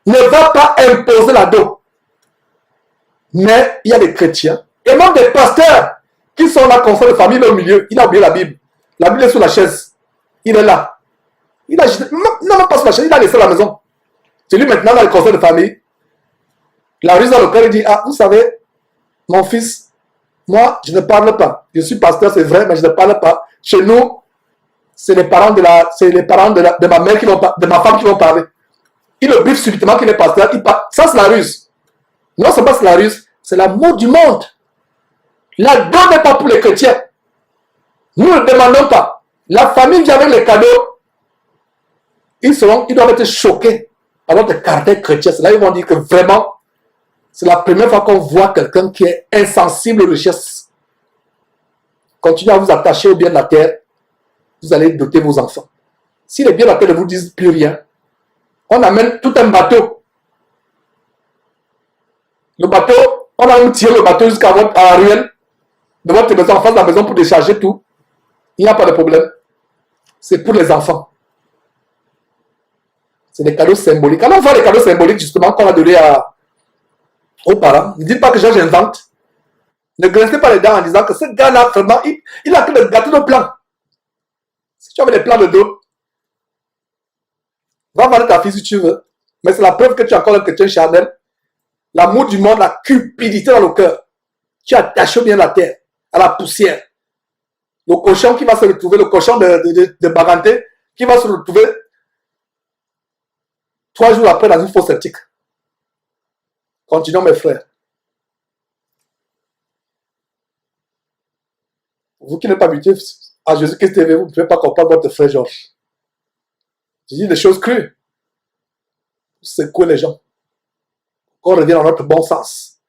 ne va pas imposer la dos. Mais il y a des chrétiens, et même des pasteurs, qui sont là, conseil de famille, au milieu. Il a oublié la Bible. La Bible est sous la chaise. Il est là. Il a non, pas sur la chaise, il a laissé la maison. C'est lui maintenant dans le conseil de famille. La ruse dans le cœur, il dit, ah, vous savez, mon fils, moi, je ne parle pas. Je suis pasteur, c'est vrai, mais je ne parle pas. Chez nous, c'est les parents de ma mère de ma femme qui vont parler. Il le briefe subitement qu'il est pasteur. Ça, c'est la ruse. Non, c'est pas la ruse, c'est l'amour du monde. La donne n'est pas pour les chrétiens. Nous ne demandons pas. La famille vient avec les cadeaux. Ils doivent être choqués par notre caractère chrétien. C'est là ils vont dire que vraiment, c'est la première fois qu'on voit quelqu'un qui est insensible aux richesses. Continuez à vous attacher au bien de la terre. Vous allez doter vos enfants. Si les biens de la terre ne vous disent plus rien, on amène tout un bateau. Le bateau, on a même tiré le bateau jusqu'à la ruelle de votre maison, en face de la maison pour décharger tout. Il n'y a pas de problème. C'est pour les enfants. C'est des cadeaux symboliques. Alors on fait les cadeaux symboliques justement qu'on a donné aux parents. Ne dites pas que j'invente. Ne grincez pas les dents en disant que ce gars-là, vraiment, il a que le gâteau de plan. Si tu avais les plans de dos, va vendre ta fille si tu veux. Mais c'est la preuve que tu es encore un chrétien charnel. L'amour du monde, la cupidité dans le cœur. Tu attaches bien la terre, à la poussière. Le cochon qui va se retrouver, le cochon de Baganté, qui va se retrouver 3 jours après dans une fosse septique. Continuons mes frères. Vous qui n'êtes pas habitués à Jésus-Christ TV, vous ne pouvez pas comprendre votre frère Georges. Je dis des choses crues. Vous secouez les gens. On revient dans notre bon sens.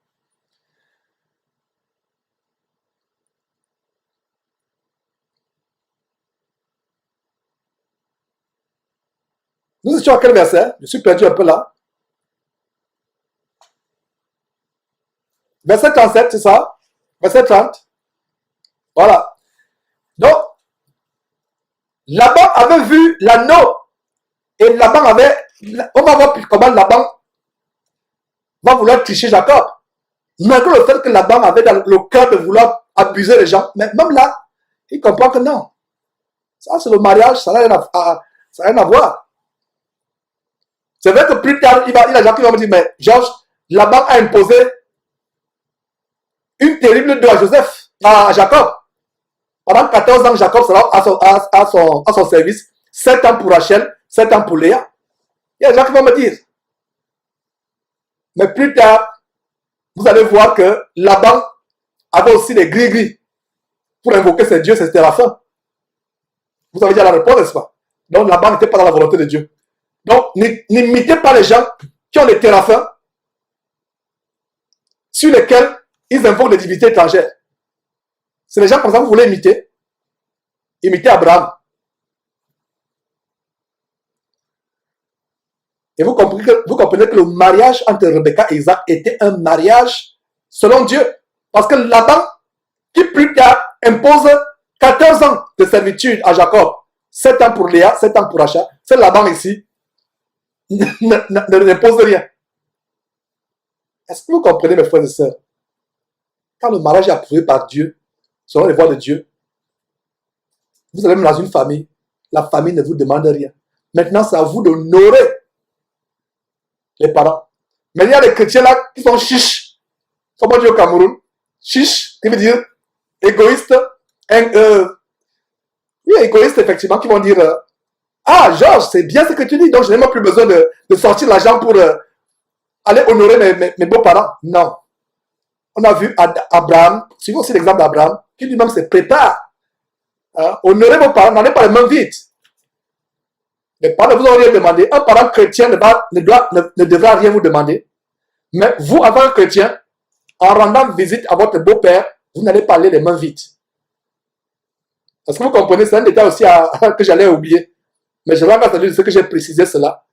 Nous étions à quel verset? Je suis perdu un peu là. Verset 37, c'est ça? Verset 30. Voilà. Donc, Laban avait vu l'anneau. Et Laban avait... On va voir comment Laban va vouloir tricher Jacob. Malgré le fait que Laban avait dans le cœur de vouloir abuser les gens. Mais même là, il comprend que non. Ça, c'est le mariage, ça n'a rien à voir. C'est vrai que plus tard, il y a des gens qui vont me dire, mais Georges, Laban a imposé une terrible dot à Joseph, à Jacob. Pendant 14 ans, Jacob sera à son service. 7 ans pour Rachel, 7 ans pour Léa. Il y a des gens qui vont me dire. Mais plus tard, vous allez voir que Laban avait aussi des gris-gris pour invoquer ses dieux, c'était la fin. Vous avez déjà la réponse, n'est-ce pas? Donc Laban n'était pas dans la volonté de Dieu. Donc n'imitez pas les gens qui ont des téraphins sur lesquels ils invoquent des divinités étrangères. C'est les gens comme ça que vous voulez imiter. Imitez Abraham. Et vous comprenez que le mariage entre Rebecca et Isaac était un mariage selon Dieu. Parce que Laban, qui plus tard impose 14 ans de servitude à Jacob, 7 ans pour Léa, 7 ans pour Rachel, c'est Laban ici, n'impose rien. Est-ce que vous comprenez, mes frères et sœurs? Quand le mariage est approuvé par Dieu, selon les voies de Dieu, vous allez même dans une famille, la famille ne vous demande rien. Maintenant, c'est à vous d'honorer les parents. Mais il y a des chrétiens là qui sont chiches. Comment on dit au Cameroun? Chiches, qui veut dire égoïste. Oui, égoïste, effectivement, qui vont dire ah, Georges, c'est bien ce que tu dis, donc je n'ai même plus besoin de sortir l'argent pour aller honorer mes beaux-parents. Non. On a vu Abraham, suivons aussi l'exemple d'Abraham, qui lui-même se prépare. Honorer vos parents, n'allez pas les mains vides. Les parents ne vous ont rien demandé. Un parent chrétien ne devra rien vous demander. Mais vous, en tant que chrétien, en rendant visite à votre beau-père, vous n'allez pas aller les mains vides. Est-ce que vous comprenez? C'est un détail aussi que j'allais oublier. Mais je vais encore de ce que j'ai précisé cela.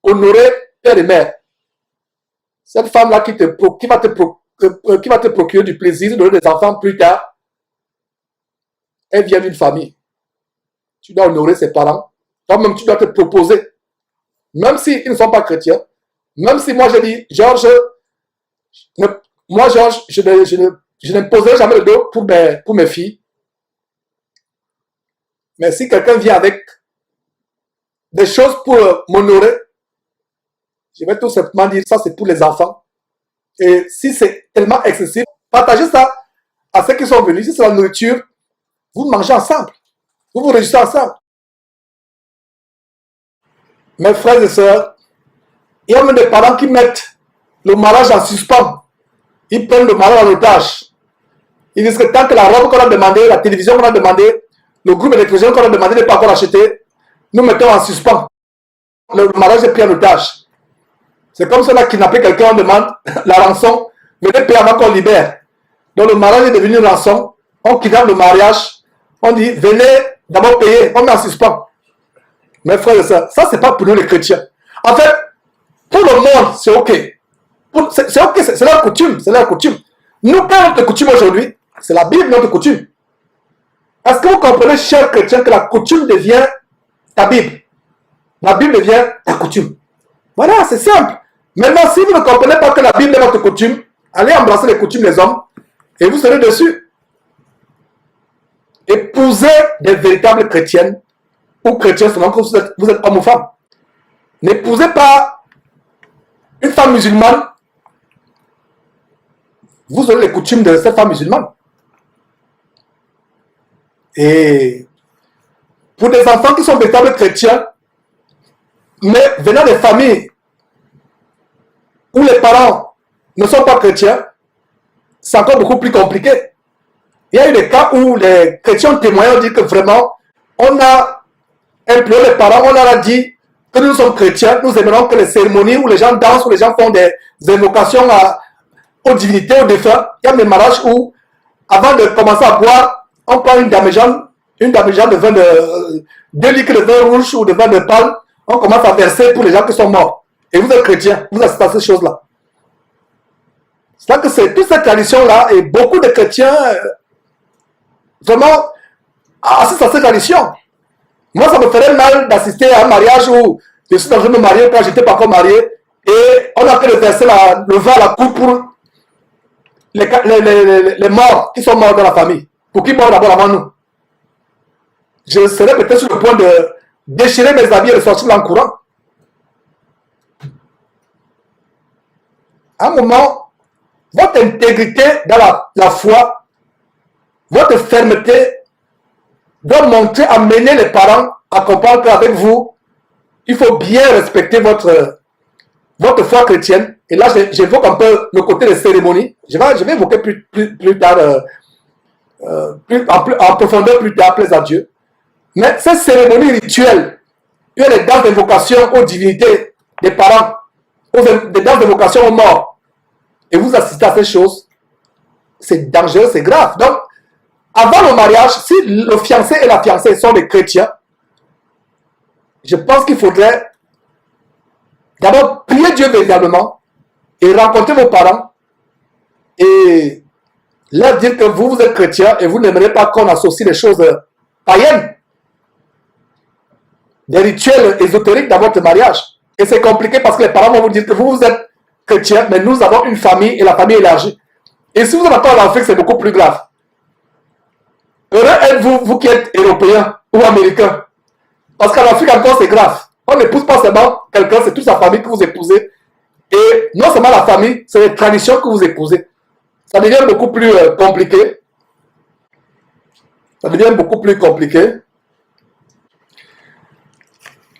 Honorer père et mère. Cette femme-là qui va te procurer du plaisir de donner des enfants plus tard, elle vient d'une famille. Tu dois honorer ses parents. Toi-même, tu dois te proposer. Même s'ils ne sont pas chrétiens. Même si moi, je dis, Georges, je n'imposerai jamais le dos pour mes filles. Mais si quelqu'un vient avec des choses pour m'honorer, je vais tout simplement dire, ça c'est pour les enfants. Et si c'est tellement excessif, partagez ça à ceux qui sont venus. Si c'est la nourriture, vous mangez ensemble. Vous vous réjouissez ensemble. Mes frères et sœurs, il y a même des parents qui mettent le mariage en suspens. Ils prennent le mariage en otage. Ils disent que tant que la robe qu'on a demandé, la télévision qu'on a demandé, le groupe électrogène qu'on a demandé n'est pas encore acheté, nous mettons en suspens. Le mariage est pris en otage. C'est comme cela kidnapper quelqu'un, on demande la rançon, venez payer avant qu'on libère. Donc le mariage est devenu une rançon, on kidnappe le mariage, on dit venez d'abord payer, on met en suspens. Mes frères et sœurs, ça c'est pas pour nous les chrétiens. En fait, pour le monde, c'est ok. C'est ok, c'est leur coutume, c'est leur coutume. Nous, quand notre coutume aujourd'hui, c'est la Bible notre coutume. Est-ce que vous comprenez, chers chrétiens, que la coutume devient ta Bible? La Bible devient ta coutume. Voilà, c'est simple. Maintenant, si vous ne comprenez pas que la Bible est votre coutume, allez embrasser les coutumes des hommes et vous serez dessus. Épousez des véritables chrétiennes ou chrétiens selon que vous êtes homme ou femme. N'épousez pas une femme musulmane. Vous aurez les coutumes de cette femme musulmane. Et pour des enfants qui sont véritables chrétiens, mais venant des familles où les parents ne sont pas chrétiens, c'est encore beaucoup plus compliqué. Il y a eu des cas où les chrétiens témoignent, dit que vraiment, on a imploré les parents, on leur a dit que nous sommes chrétiens, nous aimerons que les cérémonies où les gens dansent, où les gens font des invocations aux divinités, aux défunts. Il y a des mariages où, avant de commencer à boire, on prend une damigeonne de vin de 2 litres de vin rouge ou de vin de palme, on commence à verser pour les gens qui sont morts. Et vous êtes chrétiens, vous assistez à ces choses-là. C'est-à-dire que c'est toute cette tradition-là, et beaucoup de chrétiens, vraiment, assistent à cette tradition. Moi, ça me ferait mal d'assister à un mariage où je suis en train de me marier quand je n'étais pas encore marié, et on a que de verser le vin à la coupe pour les morts qui sont morts dans la famille. Pour qui meurent d'abord avant nous. Je serais peut-être sur le point de déchirer mes habits et de sortir en courant. À un moment, votre intégrité dans la foi, votre fermeté doit montrer à mener les parents à comprendre qu'avec vous, il faut bien respecter votre foi chrétienne. Et là, j'évoque un peu le côté des cérémonies. Je vais évoquer plus tard, en profondeur plus tard, plaise à Dieu. Mais ces cérémonies rituelles, il y a des danses d'invocation aux divinités des parents, des danses d'invocation aux morts, et vous assistez à ces choses, c'est dangereux, c'est grave. Donc, avant le mariage, si le fiancé et la fiancée sont des chrétiens, je pense qu'il faudrait d'abord prier Dieu véritablement et rencontrer vos parents et leur dire que vous êtes chrétien et vous n'aimerez pas qu'on associe les choses païennes, des rituels ésotériques dans votre mariage. Et c'est compliqué parce que les parents vont vous dire que vous êtes chrétien, mais nous avons une famille et la famille élargie. Et si vous êtes encore en Afrique, c'est beaucoup plus grave. Heureux êtes-vous, vous qui êtes européens ou américains. Parce qu'en Afrique encore, c'est grave. On n'épouse pas seulement quelqu'un, c'est toute sa famille que vous épousez. Et non seulement la famille, c'est les traditions que vous épousez. Ça devient beaucoup plus compliqué. Ça devient beaucoup plus compliqué.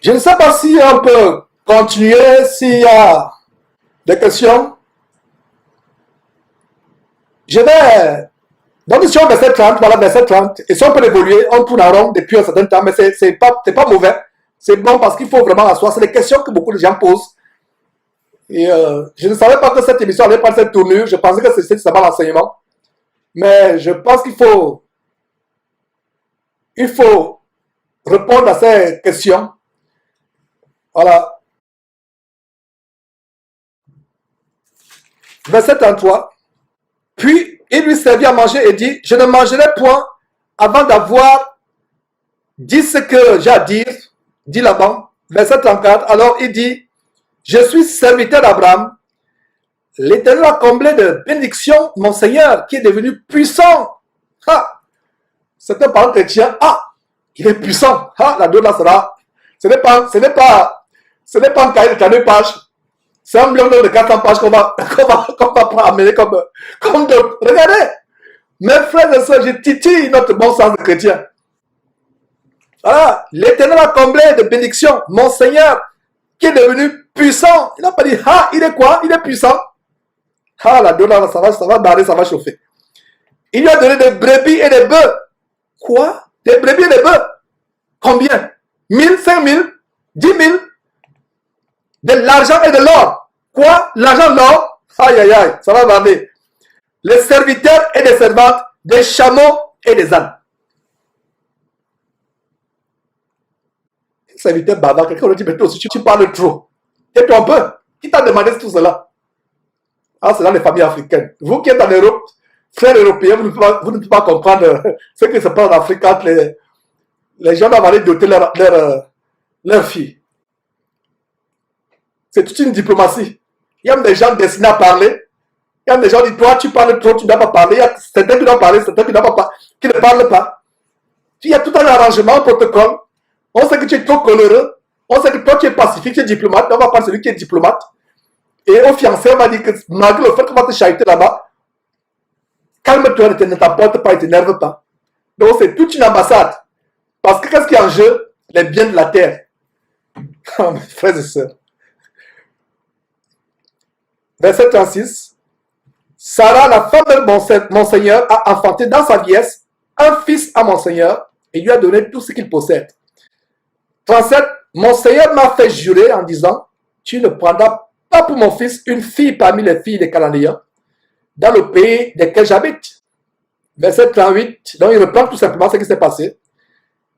Je ne sais pas si on peut continuer, s'il y a Des questions? Je vais... Donc, si on verset 30, voilà, verset 30, et si on peut évoluer, on tourne en rond depuis un certain temps, mais c'est pas mauvais. C'est bon parce qu'il faut vraiment asseoir. C'est les questions que beaucoup de gens posent. Et je ne savais pas que cette émission allait prendre cette tournure. Je pensais que c'était seulement l'enseignement. Mais je pense qu'il faut répondre à ces questions. Voilà. Verset 33. Puis, il lui servit à manger et dit, je ne mangerai point avant d'avoir dit ce que j'ai à dire, dit Laban. Verset 34. Alors, il dit, je suis serviteur d'Abraham. L'Éternel a comblé de bénédictions mon Seigneur qui est devenu puissant. Ah, c'est un parent chrétien. Ah, il est puissant. Ah, la là sera. Ce n'est pas un cahier de 32 pages. C'est un bloc de 400 pages qu'on va amener comme d'autres. Regardez, mes frères et sœurs, je titille notre bon sens de chrétien. Voilà, l'Éternel a comblé de bénédictions mon Seigneur qui est devenu puissant. Il n'a pas dit, ah, il est quoi? Il est puissant. Ah, la là, ça va barrer, ça va chauffer. Il lui a donné des brebis et des bœufs. Quoi? Des brebis et des bœufs? Combien? 1000, 5000, 10 000? De l'argent et de l'or. Quoi? L'argent, l'or? Aïe, aïe, aïe, ça va barrer. Les serviteurs et les servantes, des chameaux et des ânes. Serviteur bavard, quelqu'un lui dit, mais toi aussi, tu parles trop. Tais-toi un peu. Qui t'a demandé tout cela? Ah, c'est dans les familles africaines. Vous qui êtes en Europe, frères européens, vous ne pouvez pas comprendre ce qui se passe en Afrique quand les gens doivent aller doter leur fille. C'est toute une diplomatie. Il y a des gens destinés à parler. Il y a des gens qui disent, toi, tu parles trop, tu ne dois pas parler. Il y a certains qui doivent parler, certains qui ne parlent pas. Il y a tout un arrangement, un protocole. On sait que tu es trop coloreux. On sait que toi, tu es pacifique, tu es diplomate. On va prendre celui qui est diplomate. Et au fiancé, on va dire que malgré le fait qu'on va te chahuter là-bas, calme-toi, ne t'emporte pas, ne t'énerve pas. Donc, c'est toute une ambassade. Parce que qu'est-ce qui est en jeu? Les biens de la terre. Oh, mes frères et sœurs. Verset 36. Sarah, la femme de mon Seigneur, a enfanté dans sa vieillesse un fils à mon Seigneur et lui a donné tout ce qu'il possède. 37. Mon Seigneur m'a fait jurer en disant, tu ne prendras pas pour mon fils une fille parmi les filles des Cananéens dans le pays desquels j'habite. Verset 38. Donc il reprend tout simplement ce qui s'est passé.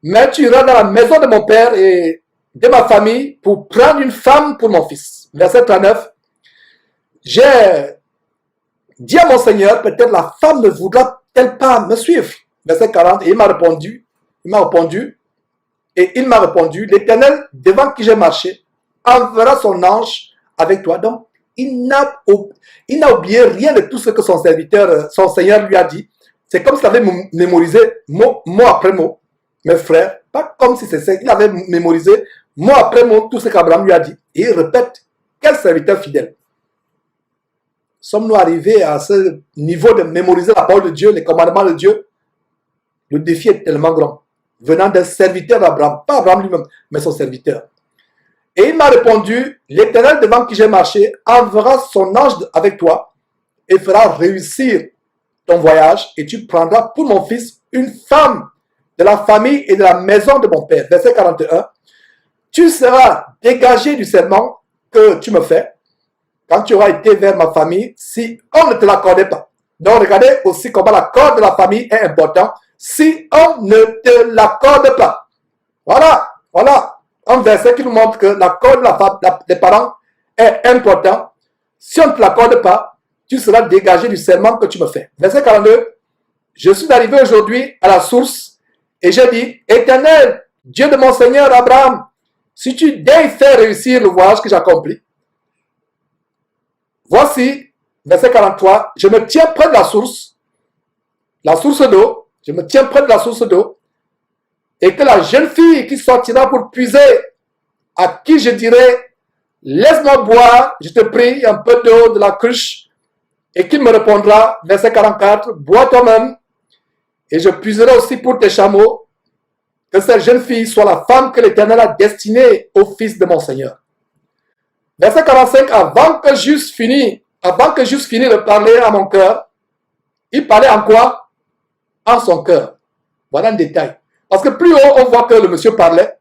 Mais tu iras dans la maison de mon père et de ma famille pour prendre une femme pour mon fils. Verset 39. J'ai dit à mon Seigneur, peut-être la femme ne voudra-t-elle pas me suivre. Verset 40. Et il m'a répondu, l'Éternel devant qui j'ai marché enverra son ange avec toi. Donc, il n'a oublié rien de tout ce que son Seigneur lui a dit. C'est comme s'il avait mémorisé mot après mot. Mes frères, pas comme si c'était, il avait mémorisé mot après mot tout ce qu'Abraham lui a dit. Et il répète, quel serviteur fidèle. Sommes-nous arrivés à ce niveau de mémoriser la parole de Dieu, les commandements de Dieu? Le défi est tellement grand. Venant d'un serviteur d'Abraham, pas Abraham lui-même, mais son serviteur. Et il m'a répondu, l'Éternel devant qui j'ai marché enverra son ange avec toi et fera réussir ton voyage et tu prendras pour mon fils une femme de la famille et de la maison de mon père. Verset 41. Tu seras dégagé du serment que tu me fais quand tu auras été vers ma famille si on ne te l'accordait pas. Donc regardez aussi comment l'accord de la famille est important si on ne te l'accorde pas. Voilà un verset qui nous montre que l'accord des parents est important. Si on ne te l'accorde pas, tu seras dégagé du serment que tu me fais. Verset 42. Je suis arrivé aujourd'hui à la source et j'ai dit, Éternel, Dieu de mon Seigneur Abraham, si tu daignes faire réussir le voyage que j'accomplis, voici, verset 43, je me tiens près de la source d'eau, je me tiens près de la source d'eau, et que la jeune fille qui sortira pour puiser, à qui je dirai, laisse-moi boire, je te prie, un peu d'eau de la cruche, et qu'il me répondra, verset 44, bois toi-même, et je puiserai aussi pour tes chameaux, que cette jeune fille soit la femme que l'Éternel a destinée au fils de mon Seigneur. Verset 45, avant que j'eusse fini de parler à mon cœur, il parlait en quoi? En son cœur. Voilà un détail. Parce que plus haut, on voit que le monsieur parlait,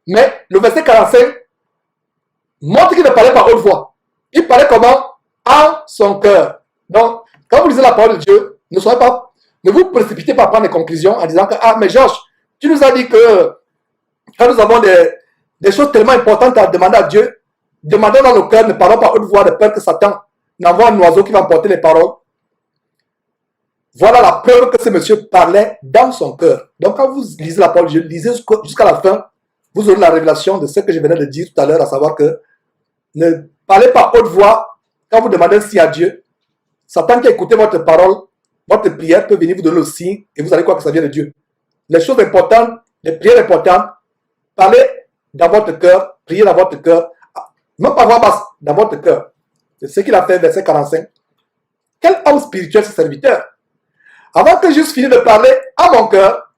mais le verset 45 montre qu'il ne parlait pas haute voix. Il parlait comment? En son cœur. Donc, quand vous lisez la parole de Dieu, ne vous précipitez pas à prendre des conclusions en disant que, ah, mais Georges, tu nous as dit que quand nous avons des choses tellement importantes à demander à Dieu, demandons dans nos cœurs, ne parlons pas haute voix de peur que Satan n'envoie un oiseau qui va emporter les paroles. Voilà la preuve que ce monsieur parlait dans son cœur. Donc, quand vous lisez la parole de Dieu, lisez jusqu'à la fin, vous aurez la révélation de ce que je venais de dire tout à l'heure, à savoir que ne parlez pas haute voix quand vous demandez un signe à Dieu. Satan qui a écouté votre parole, votre prière peut venir vous donner le signe et vous allez croire que ça vient de Dieu. Les choses importantes, les prières importantes, parlez dans votre cœur, priez dans votre cœur, même pas voix basse, dans votre cœur. C'est ce qu'il a fait, verset 45. Quel homme spirituel ce serviteur? Avant que j'eusse fini de parler à mon cœur,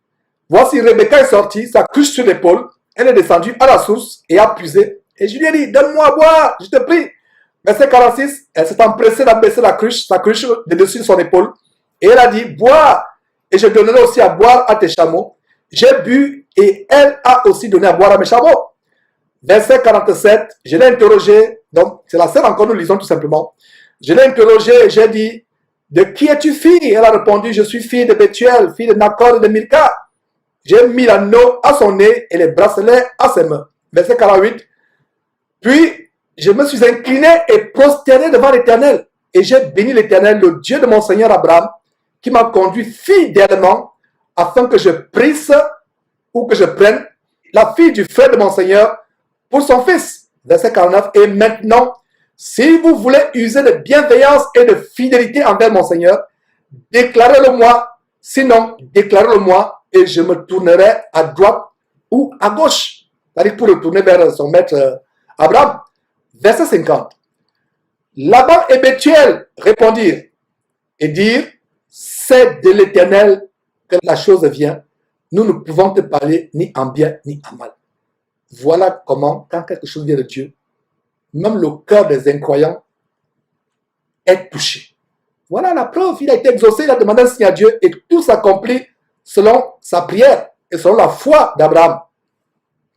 voici Rebecca est sortie, sa cruche sur l'épaule, elle est descendue à la source et a puisé. Et je lui ai dit, donne-moi à boire, je te prie. Verset 46, elle s'est empressée d'abaisser sa cruche de dessus de son épaule. Et elle a dit, bois, et je donnerai aussi à boire à tes chameaux. J'ai bu, et elle a aussi donné à boire à mes chameaux. Verset 47, je l'ai interrogé, donc c'est la scène encore, nous lisons tout simplement. Je l'ai interrogé et j'ai dit, de qui es-tu fille? Elle a répondu, je suis fille de Bethuel, fille de Nacor et de Milka. J'ai mis l'anneau à son nez et les bracelets à ses mains. Verset 48, puis je me suis incliné et prosterné devant l'Éternel. Et j'ai béni l'Éternel, le Dieu de mon Seigneur Abraham, qui m'a conduit fidèlement afin que je prisse ou que je prenne la fille du frère de mon Seigneur pour son fils. Verset 49. Et maintenant, si vous voulez user de bienveillance et de fidélité envers mon Seigneur, déclarez-le-moi. Sinon, déclarez-le-moi et je me tournerai à droite ou à gauche. C'est-à-dire pour retourner vers son maître Abraham. Verset 50. Laban et Bethuel répondirent et dirent, c'est de l'Éternel que la chose vient. Nous ne pouvons te parler ni en bien ni en mal. Voilà comment, quand quelque chose vient de Dieu, même le cœur des incroyants est touché. Voilà la preuve. Il a été exaucé, il a demandé un signe à Dieu et tout s'accomplit selon sa prière et selon la foi d'Abraham,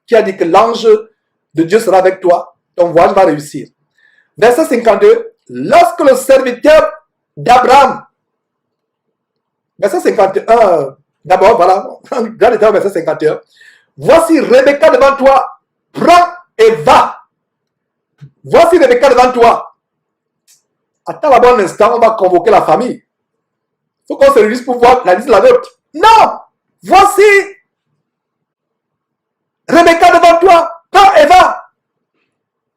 qui a dit que l'ange de Dieu sera avec toi, ton voyage va réussir. Verset 52, lorsque le serviteur d'Abraham, verset 51, d'abord, voilà, regardez verset 51, voici Rebecca devant toi, prends et va. Voici Rebecca devant toi. Attends là-bas un instant, on va convoquer la famille. Il faut qu'on se réunisse pour voir la liste de la vôtre. Non! Voici Rebecca devant toi, prends et va.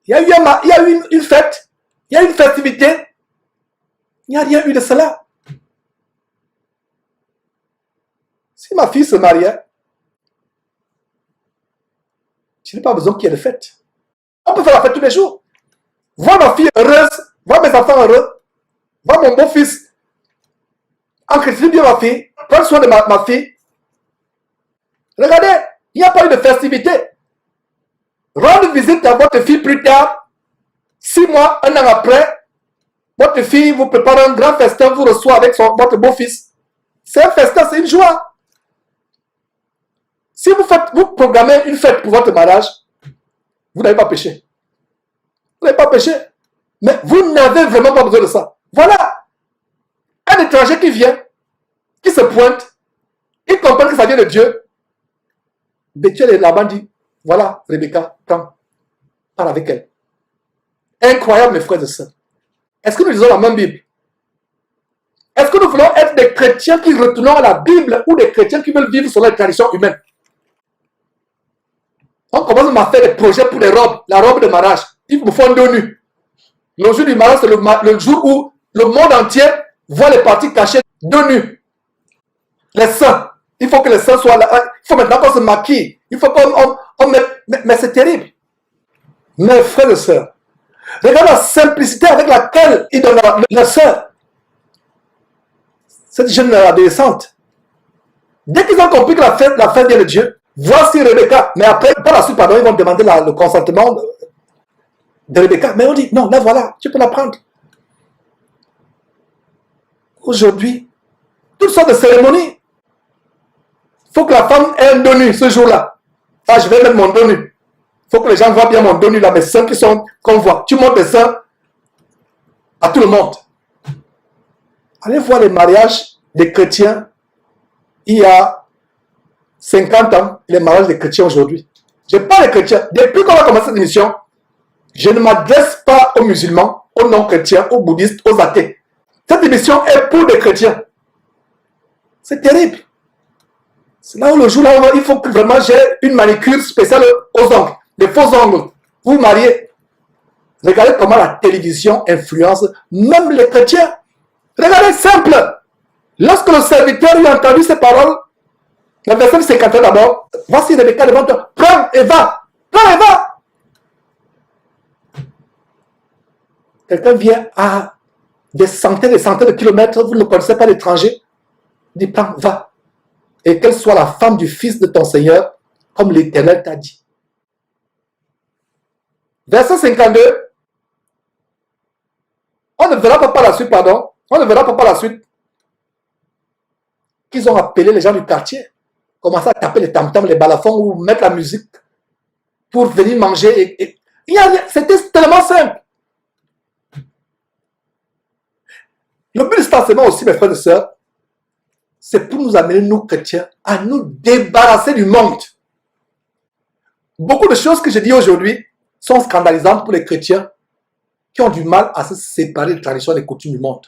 Il y a eu une fête, il y a eu une festivité. Il n'y a rien eu de cela. Si ma fille se mariait, je n'ai pas besoin qu'il y ait de fête. On peut faire la fête tous les jours. Voir ma fille heureuse, voir mes enfants heureux, voir mon beau-fils entretenir bien ma fille, prendre soin de ma fille. Regardez, il n'y a pas eu de festivité. Rendre visite à votre fille plus tard, 6 mois, 1 an après, votre fille vous prépare un grand festin, vous reçoit avec votre beau-fils. C'est un festin, c'est une joie. Si vous programmez une fête pour votre mariage, vous n'avez pas péché. Vous n'avez pas péché. Mais vous n'avez vraiment pas besoin de ça. Voilà. Un étranger qui vient, qui se pointe, il comprend que ça vient de Dieu. Bethuel et Laban dit, voilà, Rebecca, prends, parle avec elle. Incroyable, mes frères et sœurs. Est-ce que nous lisons la même Bible? Est-ce que nous voulons être des chrétiens qui retournent à la Bible ou des chrétiens qui veulent vivre selon les traditions humaines? On commence à faire des projets pour les robes, la robe de mariage. Il me faut 2 nus. Le jour du mariage, c'est le jour où le monde entier voit les parties cachées 2 nus. Les seins. Il faut que les seins soient là. Il faut maintenant qu'on se maquille. Il faut qu'on mette. Mais c'est terrible. Mes frères et sœurs, regarde la simplicité avec laquelle ils donnent leur sœur. Cette jeune adolescente. Dès qu'ils ont compris que la fête vient de Dieu, voici Rebecca. Mais après, par la suite, pardon, ils vont demander le consentement de Rebecca. Mais on dit, non, là voilà, tu peux la prendre. Aujourd'hui, toutes sortes de cérémonies. Il faut que la femme ait un dos nu ce jour-là. Ah, je vais mettre mon dos nu. Il faut que les gens voient bien mon dos nu là, mes seins qu'on voit. Tu montres les seins à tout le monde. Allez voir les mariages des chrétiens il y a 50 ans, les mariages des chrétiens aujourd'hui. Je parle des chrétiens. Depuis qu'on a commencé cette émission, je ne m'adresse pas aux musulmans, aux non-chrétiens, aux bouddhistes, aux athées. Cette émission est pour des chrétiens. C'est terrible. C'est là où le jour là, il faut que vraiment j'ai une manicure spéciale aux ongles, des faux ongles. Vous vous mariez. Regardez comment la télévision influence même les chrétiens. Regardez, simple. Lorsque le serviteur lui a entendu ces paroles, le verset 51 d'abord, voici Rebecca devant toi, prends et va. Prends et va. Quelqu'un vient à des centaines et centaines de kilomètres, vous ne connaissez pas l'étranger, dit prends, va. Et qu'elle soit la femme du fils de ton Seigneur, comme l'Éternel t'a dit. Verset 52. On ne verra pas par la suite, pardon. On ne verra pas par la suite qu'ils ont appelé les gens du quartier, commencé à taper les tam-tams, les balafons ou mettre la musique pour venir manger. C'était tellement simple. Le but de cet enseignement aussi, mes frères et sœurs, c'est pour nous amener, nous chrétiens, à nous débarrasser du monde. Beaucoup de choses que je dis aujourd'hui sont scandalisantes pour les chrétiens qui ont du mal à se séparer des traditions et des coutumes du monde.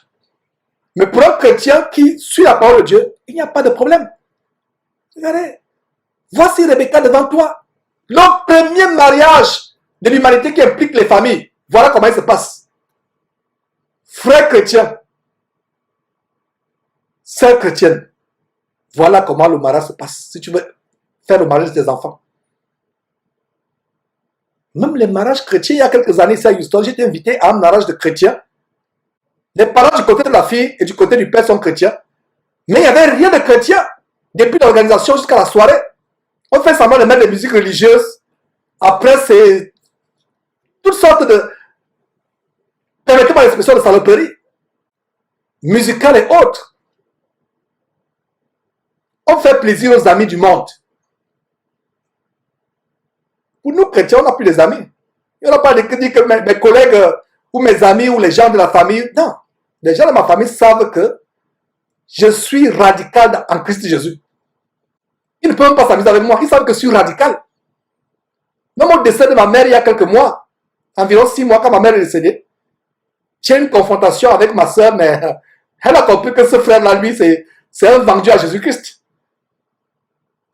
Mais pour un chrétien qui suit la parole de Dieu, il n'y a pas de problème. Regardez, voici Rebecca devant toi. Le premier mariage de l'humanité qui implique les familles. Voilà comment il se passe. Frères chrétiens, sœurs chrétiennes, voilà comment le mariage se passe. Si tu veux faire le mariage des enfants. Même les mariages chrétiens, il y a quelques années, ici à Houston, j'ai été invité à un mariage de chrétiens. Les parents du côté de la fille et du côté du père sont chrétiens. Mais il n'y avait rien de chrétien. Depuis l'organisation jusqu'à la soirée. On fait semblant de mettre des musiques religieuses. Après, c'est toutes sortes de... permettez-moi l'expression de saloperie. Musicales et autres. On fait plaisir aux amis du monde. Pour nous chrétiens, on n'a plus des amis. Il n'y a pas de dire que mes collègues ou mes amis ou les gens de la famille. Non. Les gens de ma famille savent que je suis radical en Christ Jésus. Ils ne peuvent même pas s'amuser avec moi. Ils savent que je suis radical. Dans mon décès de ma mère il y a quelques mois, environ 6 mois quand ma mère est décédée, j'ai eu une confrontation avec ma soeur, mais elle a compris que ce frère-là, lui, c'est un vendu à Jésus-Christ.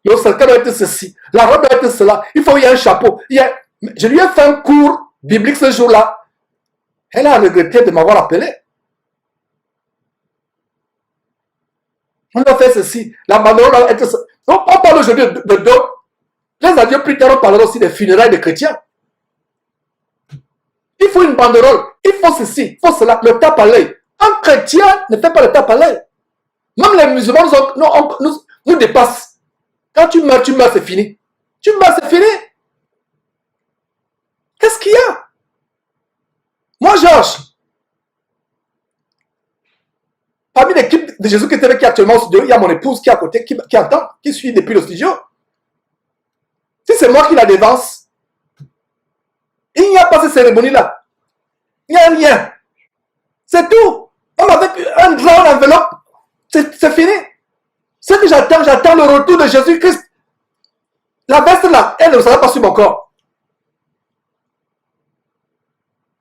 Le cercle doit être ceci, la robe doit être cela, il faut qu'il y ait un chapeau. Je lui ai fait un cours biblique ce jour-là. Elle a regretté de m'avoir appelé. On doit faire ceci. La banderole doit être... On parle aujourd'hui de dons. Les adieux plus tard, on parlera aussi des funérailles des chrétiens. Il faut une banderole. Il faut ceci, il faut cela. Le tape à l'œil. Un chrétien ne fait pas le tape à l'œil. Même les musulmans nous dépassent. Quand tu meurs, c'est fini. Tu meurs, c'est fini. Qu'est-ce qu'il y a? Moi, Georges, parmi l'équipe de Jésus qui est avec qui actuellement au studio, il y a mon épouse qui est à côté, qui entend, qui suit depuis le studio. Si c'est moi qui la dévance, il n'y a pas cette cérémonie-là. Il y a rien. C'est tout. Même avec un grand enveloppe, c'est fini. Ce que j'attends le retour de Jésus-Christ. La veste là, elle ne sera pas sur mon corps.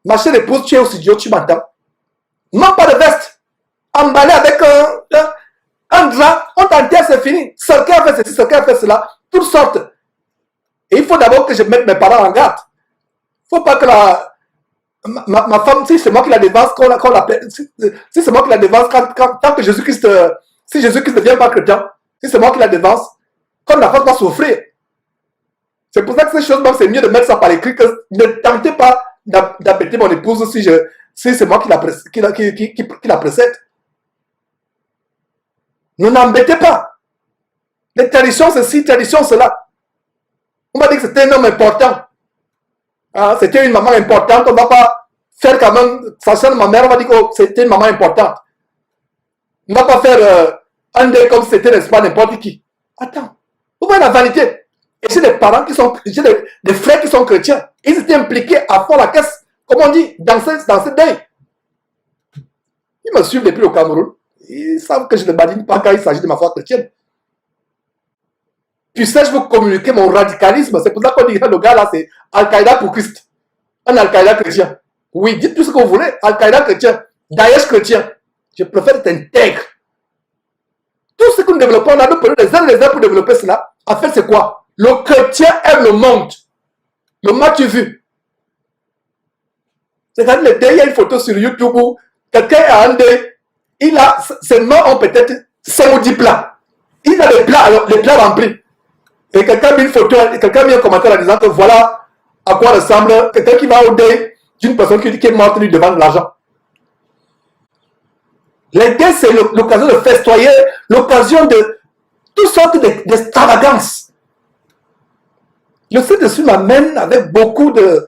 Ma chère épouse, tu es au studio, tu m'entends. Non, pas de veste. Emballé avec un drap, on t'enterre, c'est fini. Quelqu'un a fait ceci, quelqu'un a fait cela, toutes sortes. Et il faut d'abord que je mette mes parents en garde. Il ne faut pas que ma femme, si c'est moi qui la dévance, si c'est moi qui la dévance, tant que Jésus-Christ, si Jésus-Christ ne devient pas chrétien, si c'est moi qui la dévance, comme la femme va souffrir. C'est pour ça que ces choses, c'est mieux de mettre ça par écrit, que ne tentez pas d'embêter mon épouse si c'est moi qui la précède. Ne n'embêtez pas. Les traditions, ceci, traditions, cela. On m'a dit que c'était un homme important. Ah, c'était une maman importante, on ne va pas faire quand même, sachant ma mère, on va dire que oh, c'était une maman importante. On ne va pas faire un deuil comme si c'était, n'est-ce pas, n'importe qui. Attends, vous voyez la vanité. Et j'ai des parents qui sont, j'ai des frères qui sont chrétiens. Ils étaient impliqués à fond la caisse, comme on dit, dans ce deuil. Ils me suivent depuis le Cameroun. Ils savent que je ne badine pas quand il s'agit de ma foi chrétienne. Puissais-je vous communiquer mon radicalisme? C'est pour ça qu'on dit que le gars là, c'est Al-Qaïda pour Christ. Un Al-Qaïda chrétien. Oui, dites tout ce que vous voulez. Al-Qaïda chrétien. Daesh chrétien. Je préfère être intègre. Tout ce que nous développons là, nous prenons les uns et les autres pour développer cela. En fait, c'est quoi? Le chrétien aime le monde. Le m'as-tu vu? C'est-à-dire, le deuil, il y a une photo sur YouTube où quelqu'un a un deuil. Ses mains ont peut-être 5 ou 10 plats. Il a les plats remplis. Et quelqu'un a mis une photo, quelqu'un a mis un commentaire en disant que voilà à quoi ressemble quelqu'un qui va au deuil d'une personne qui est morte lui devant de l'argent. Les deuils, c'est l'occasion de festoyer, l'occasion de toutes sortes d'extravagances. Le Saint-Esprit m'amène avec beaucoup de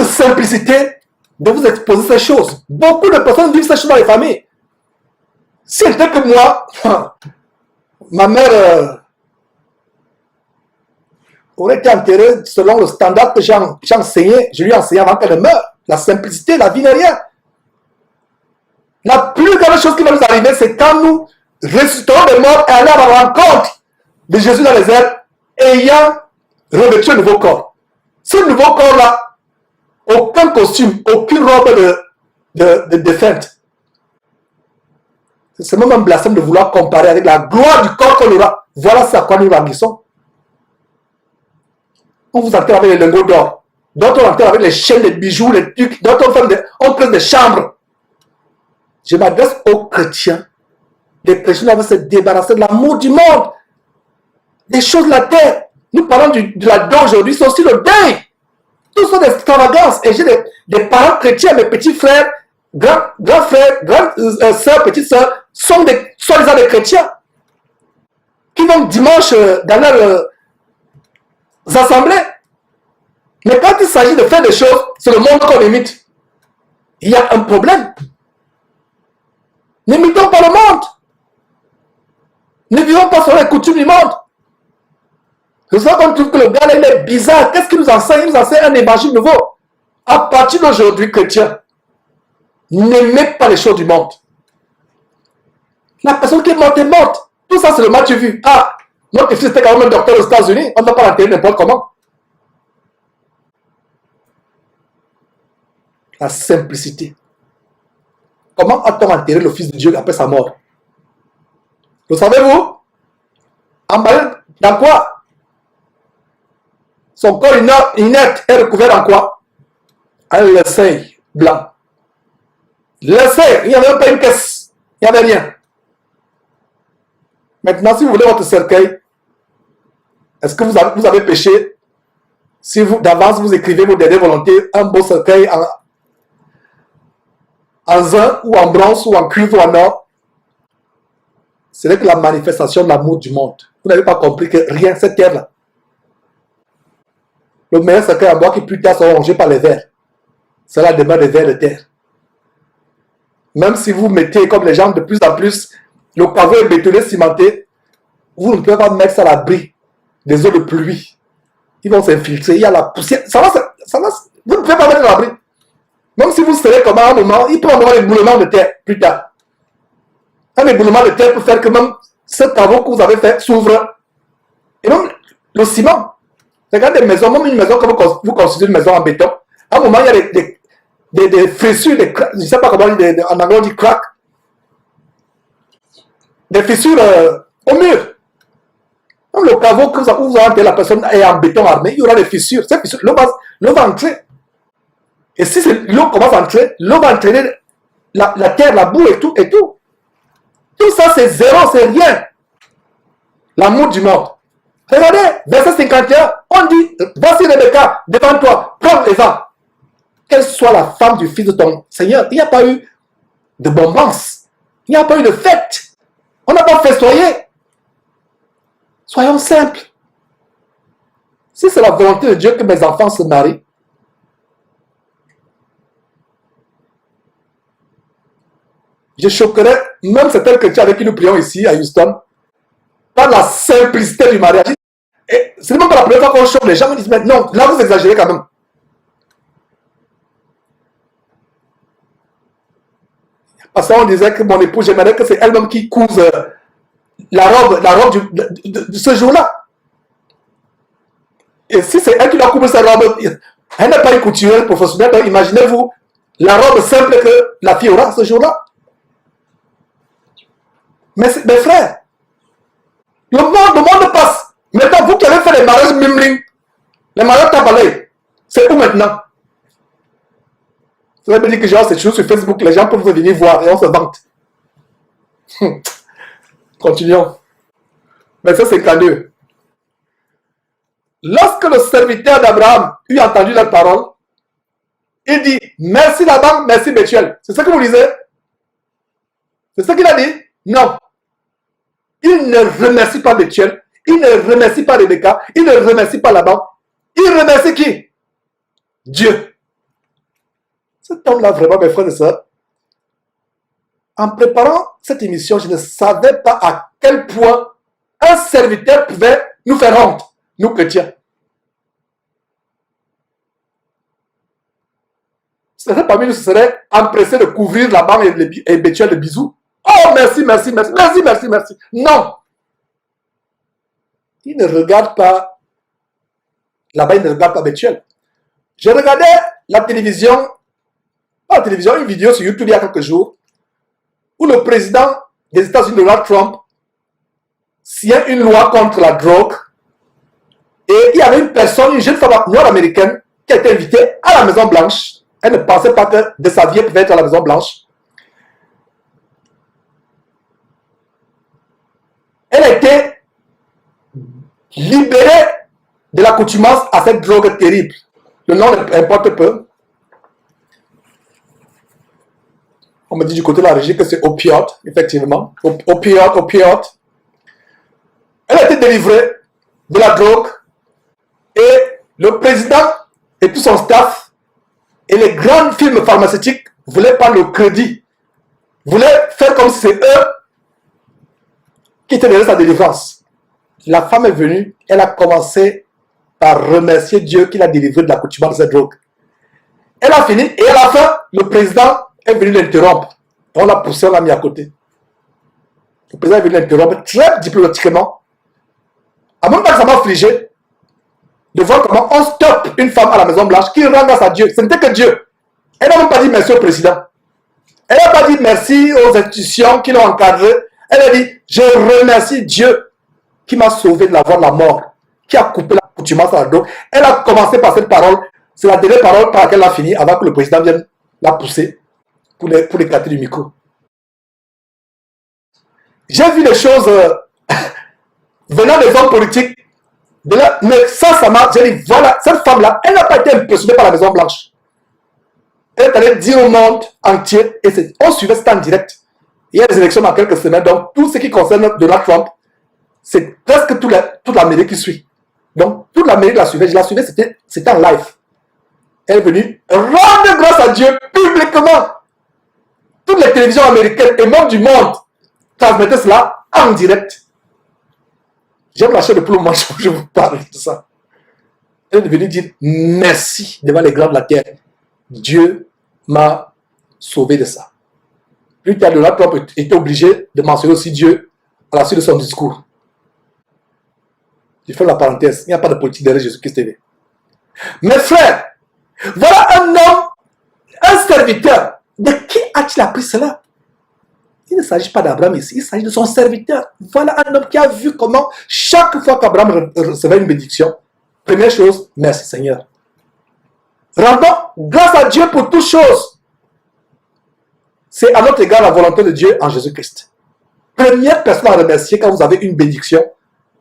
simplicité de vous exposer ces choses. Beaucoup de personnes vivent ces choses dans les familles. Si c'était que moi, ma mère aurait été enterrée selon le standard que j'ai enseigné, je lui ai enseigné avant qu'elle ne meure. La simplicité, la vie n'est rien. La plus grande chose qui va nous arriver, c'est quand nous ressusciterons des morts et allons à la rencontre de Jésus dans les airs, ayant revêtu un nouveau corps. Ce nouveau corps-là, aucun costume, aucune robe de défunte. C'est même un blasphème de vouloir comparer avec la gloire du corps qu'on aura. Voilà ce à quoi nous languissons. On vous enterre avec les lingots d'or. D'autres on enterre avec les chaînes, les bijoux, les trucs. D'autres on crée des chambres. Je m'adresse aux chrétiens. Les chrétiens doivent se débarrasser de l'amour du monde. Des choses de la terre. Nous parlons de la deuil aujourd'hui, c'est aussi le deuil. Tout ça des extravagances. Et j'ai des parents chrétiens, mes petits frères, grands frères, grandes sœurs, petites sœurs, sont soi-disant des chrétiens qui vont dimanche dans leurs assemblées. Mais quand il s'agit de faire des choses, c'est le monde qu'on imite. Il y a un problème. N'imitons pas le monde. Ne vivons pas sur les coutumes du monde. C'est ça qu'on trouve que le gars là, il est bizarre. Qu'est-ce qu'il nous enseigne? Il nous enseigne un évangile nouveau. À partir d'aujourd'hui, chrétien, n'aimez pas les choses du monde. La personne qui est morte est morte. Tout ça, c'est le match vu. Ah, notre fils était quand même un docteur aux États-Unis. On ne va pas l'enterrer n'importe comment. La simplicité. Comment a-t-on enterré le Fils de Dieu après sa mort? Le savez-vous? Emballé dans quoi? Son corps inerte est recouvert en quoi? Un linceul blanc. Linceul, il n'y avait même pas une caisse. Il n'y avait rien. Maintenant, si vous voulez votre cercueil, est-ce que vous avez péché? Si vous, d'avance, vous écrivez vos dernières volontés, un beau cercueil en zinc ou en bronze ou en cuivre ou en or, ce n'est que la manifestation de l'amour du monde. Vous n'avez pas compris que rien, cette terre-là. Le meilleur cercueil en bois qui plus tard sera rongé par les vers. C'est la demeure des vers de terre. Même si vous mettez comme les gens de plus en plus, le caveau est bétonné, cimenté, vous ne pouvez pas mettre ça à l'abri des eaux de pluie. Ils vont s'infiltrer, il y a la poussière. Vous ne pouvez pas mettre à l'abri. Même si vous serez comme à un moment, il peut y avoir un éboulement de terre plus tard. Un éboulement de terre peut faire que même ce caveau que vous avez fait s'ouvre. Et même le ciment. Regardez des maisons, même une maison que vous construisez, une maison en béton. À un moment, il y a des fissures, je ne sais pas comment on dit, en anglais on dit crack. Des fissures au mur. Même le caveau que vous avez, la personne est en béton armé, il y aura des fissures. Ces fissures, l'eau va entrer. Et si l'eau commence à entrer, l'eau va entraîner la terre, la boue et tout, et tout. Tout ça, c'est zéro, c'est rien. L'amour du monde. Regardez, verset 51, on dit, voici Rebecca, devant toi, prends Eva. Qu'elle soit la femme du fils de ton Seigneur. Il n'y a pas eu de bonbons. Il n'y a pas eu de fête. On n'a pas festoyé. Soyons simples. Si c'est la volonté de Dieu que mes enfants se marient, je choquerais même certains chrétiens avec qui nous prions ici à Houston par la simplicité du mariage. Et c'est même pas la première fois qu'on choque, les gens me disent, mais non, là vous exagérez quand même. Parce qu'on disait que mon épouse, j'aimerais que c'est elle-même qui couse la robe de ce jour-là. Et si c'est elle qui doit couvrir sa robe, elle n'est pas une couturière professionnelle, donc imaginez-vous la robe simple que la fille aura ce jour-là. Mais mes frères, le monde passe. Maintenant, vous qui avez fait les mariages mimling, les mariages tabalés, c'est où maintenant? Vous avez dit que genre, c'est toujours sur Facebook, les gens peuvent venir voir et on se vante. Continuons. Verset 52. Lorsque le serviteur d'Abraham eut entendu la parole, il dit, merci Laban, merci Bethuel. C'est ça que vous lisez? C'est ça qu'il a dit? Non. Il ne remercie pas Bethuel, il ne remercie pas Rebecca, il ne remercie pas Laban. Il remercie qui? Dieu. Cet homme-là, vraiment, mes frères et sœurs, en préparant cette émission, je ne savais pas à quel point un serviteur pouvait nous faire honte, nous chrétiens. Certains parmi nous seraient empressés de couvrir Laban et Bethuel de bisous. Oh, merci, merci, merci, merci, merci, merci. Non. Il ne regarde pas, là-bas, il ne regarde pas Bethuel. Je regardais la télévision, pas la télévision, une vidéo sur YouTube il y a quelques jours, où le président des États-Unis, Donald Trump, signait une loi contre la drogue. Et il y avait une personne, une jeune femme nord-américaine, qui a été invitée à la Maison Blanche. Elle ne pensait pas que de sa vie, elle pouvait être à la Maison Blanche. Elle a été libérée de l'accoutumance à cette drogue terrible. Le nom importe peu. On me dit du côté de la régie que c'est opioïde, effectivement. Opioïde. Elle a été délivrée de la drogue et le président et tout son staff et les grandes firmes pharmaceutiques voulaient prendre le crédit, voulaient faire comme si c'est eux qui étaient derrière sa délivrance. La femme est venue, elle a commencé par remercier Dieu qui l'a délivré de l'accoutumance de cette drogue. Elle a fini et à la fin, le président est venu l'interrompre. On l'a poussé, on l'a mis à côté. Le président est venu l'interrompre très diplomatiquement. À même temps que ça m'a affligé de voir comment on stoppe une femme à la Maison Blanche qui rend grâce à Dieu. Ce n'était que Dieu. Elle n'a même pas dit merci au président. Elle n'a pas dit merci aux institutions qui l'ont encadré. Elle a dit, je remercie Dieu qui m'a sauvé de la voie de la mort, qui a coupé l'accoutumance à la drogue. Elle a commencé par cette parole. C'est la dernière parole par laquelle elle a fini avant que le président vienne la pousser pour l'écarter du micro. J'ai vu des choses venant des hommes politiques. Mais ça m'a... J'ai dit, voilà, cette femme-là, elle n'a pas été impressionnée par la Maison Blanche. Elle est allée dire au monde entier, et on suivait ça en direct. Il y a des élections dans quelques semaines, donc tout ce qui concerne Donald Trump, c'est presque toute l'Amérique qui suit. Donc toute l'Amérique la suivait, je la suivais, c'était en live. Elle est venue rendre grâce à Dieu publiquement. Toutes les télévisions américaines et même du monde transmettaient cela en direct. J'aime la chair de plomb, je vous parle de ça. Elle est venue dire merci devant les grands de la terre. Dieu m'a sauvé de ça. Plus tard, Donald Trump était obligé de mentionner aussi Dieu à la suite de son discours. Je fais la parenthèse, il n'y a pas de politique derrière Jésus-Christ TV. Mes frères, voilà un homme, un serviteur. De qui a-t-il appris cela? Il ne s'agit pas d'Abraham ici, il s'agit de son serviteur. Voilà un homme qui a vu comment chaque fois qu'Abraham recevait une bénédiction, première chose, merci Seigneur. Rendons grâce à Dieu pour toutes choses. C'est à notre égard la volonté de Dieu en Jésus-Christ. Première personne à remercier quand vous avez une bénédiction,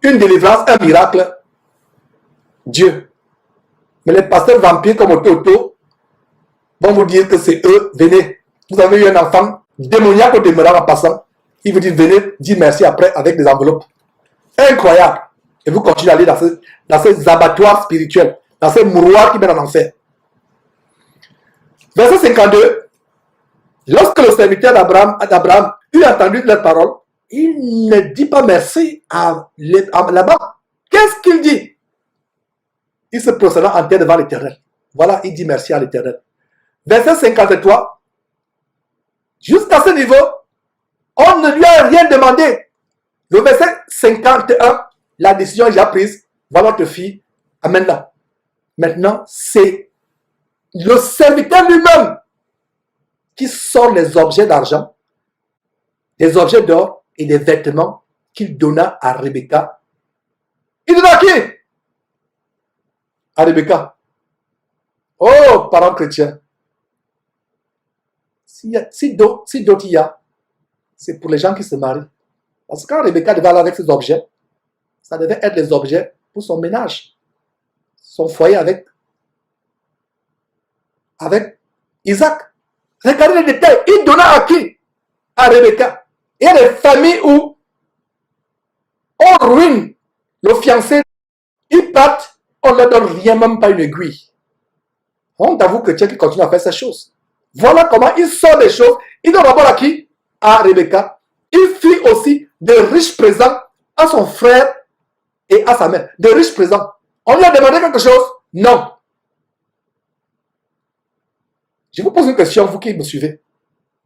une délivrance, un miracle, Dieu. Mais les pasteurs vampires comme Oto vont vous dire que c'est eux, venez. Vous avez eu un enfant démoniaque au demeurant en passant. Il vous dit venez, dire merci après avec des enveloppes. Incroyable. Et vous continuez à aller dans ces abattoirs spirituels, dans ces mouroirs qui mènent en enfer. Verset 52. Lorsque le serviteur d'Abraham eut entendu leurs paroles, il ne dit pas merci à Laban. Qu'est-ce qu'il dit? Il se prosterna en terre devant l'Éternel. Voilà, il dit merci à l'Éternel. Verset 53. Jusqu'à ce niveau, on ne lui a rien demandé. Le verset 51, la décision est déjà prise. Voilà notre fille, amène-la. Maintenant, c'est le serviteur lui-même qui sort les objets d'argent, des objets d'or et des vêtements qu'il donna à Rebecca. Il donna à qui? À Rebecca. Oh, parents chrétiens. Si d'autres il y a, c'est pour les gens qui se marient. Parce que quand Rebecca devait aller avec ses objets, ça devait être les objets pour son ménage, son foyer avec Isaac. Regardez les détails. Il donna à qui? À Rebecca. Il y a des familles où on ruine le fiancé. Ils partent, on ne leur donne rien, même pas une aiguille. On avoue que chrétien qui continue à faire ces choses. Voilà comment il sort des choses. Il donne d'abord à qui? À Rebecca. Il fit aussi de riches présents à son frère et à sa mère. De riches présents. On lui a demandé quelque chose? Non. Je vous pose une question, vous qui me suivez.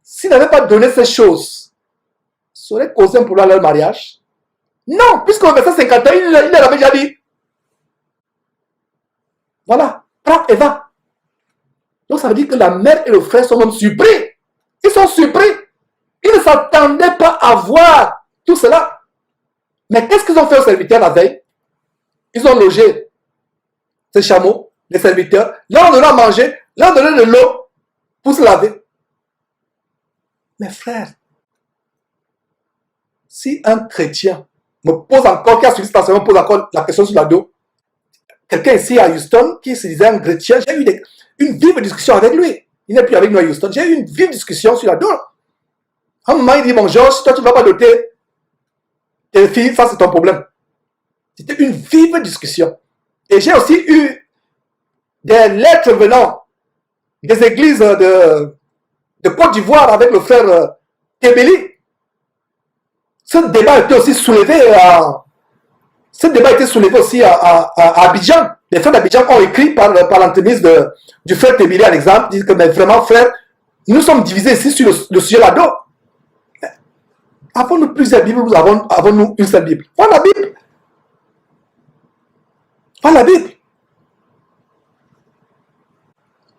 S'il n'avait pas donné ces choses, ça aurait causé un problème à leur mariage? Non, puisque au verset 51, il leur avait déjà dit. Voilà, prends et va. Donc ça veut dire que la mère et le frère sont même surpris. Ils sont surpris. Ils ne s'attendaient pas à voir tout cela. Mais qu'est-ce qu'ils ont fait aux serviteurs la veille? Ils ont logé ces chameaux, les serviteurs, leur ont donné à manger, leur ont donné de l'eau pour se laver. Mes frères, si un chrétien me pose encore, qui a suivi cette enseignement, me pose encore la question sur la dos, quelqu'un ici à Houston qui se disait un chrétien, j'ai eu une vive discussion avec lui. Il n'est plus avec nous à Houston. J'ai eu une vive discussion sur la dos. À un moment, il dit, bon Georges, si toi tu ne vas pas doter tes filles, ça c'est ton problème. C'était une vive discussion. Et j'ai aussi eu des lettres venant des églises de Côte d'Ivoire avec le frère Tébéli. Ce débat a été aussi soulevé aussi à Abidjan. Les frères d'Abidjan ont écrit par l'entremise du frère Tébéli à l'exemple, disent que mais vraiment frère, nous sommes divisés ici sur le sujet là-dedans. Avons-nous plusieurs Bibles ou avons-nous une seule Bible? Voilà la Bible. Voilà la Bible.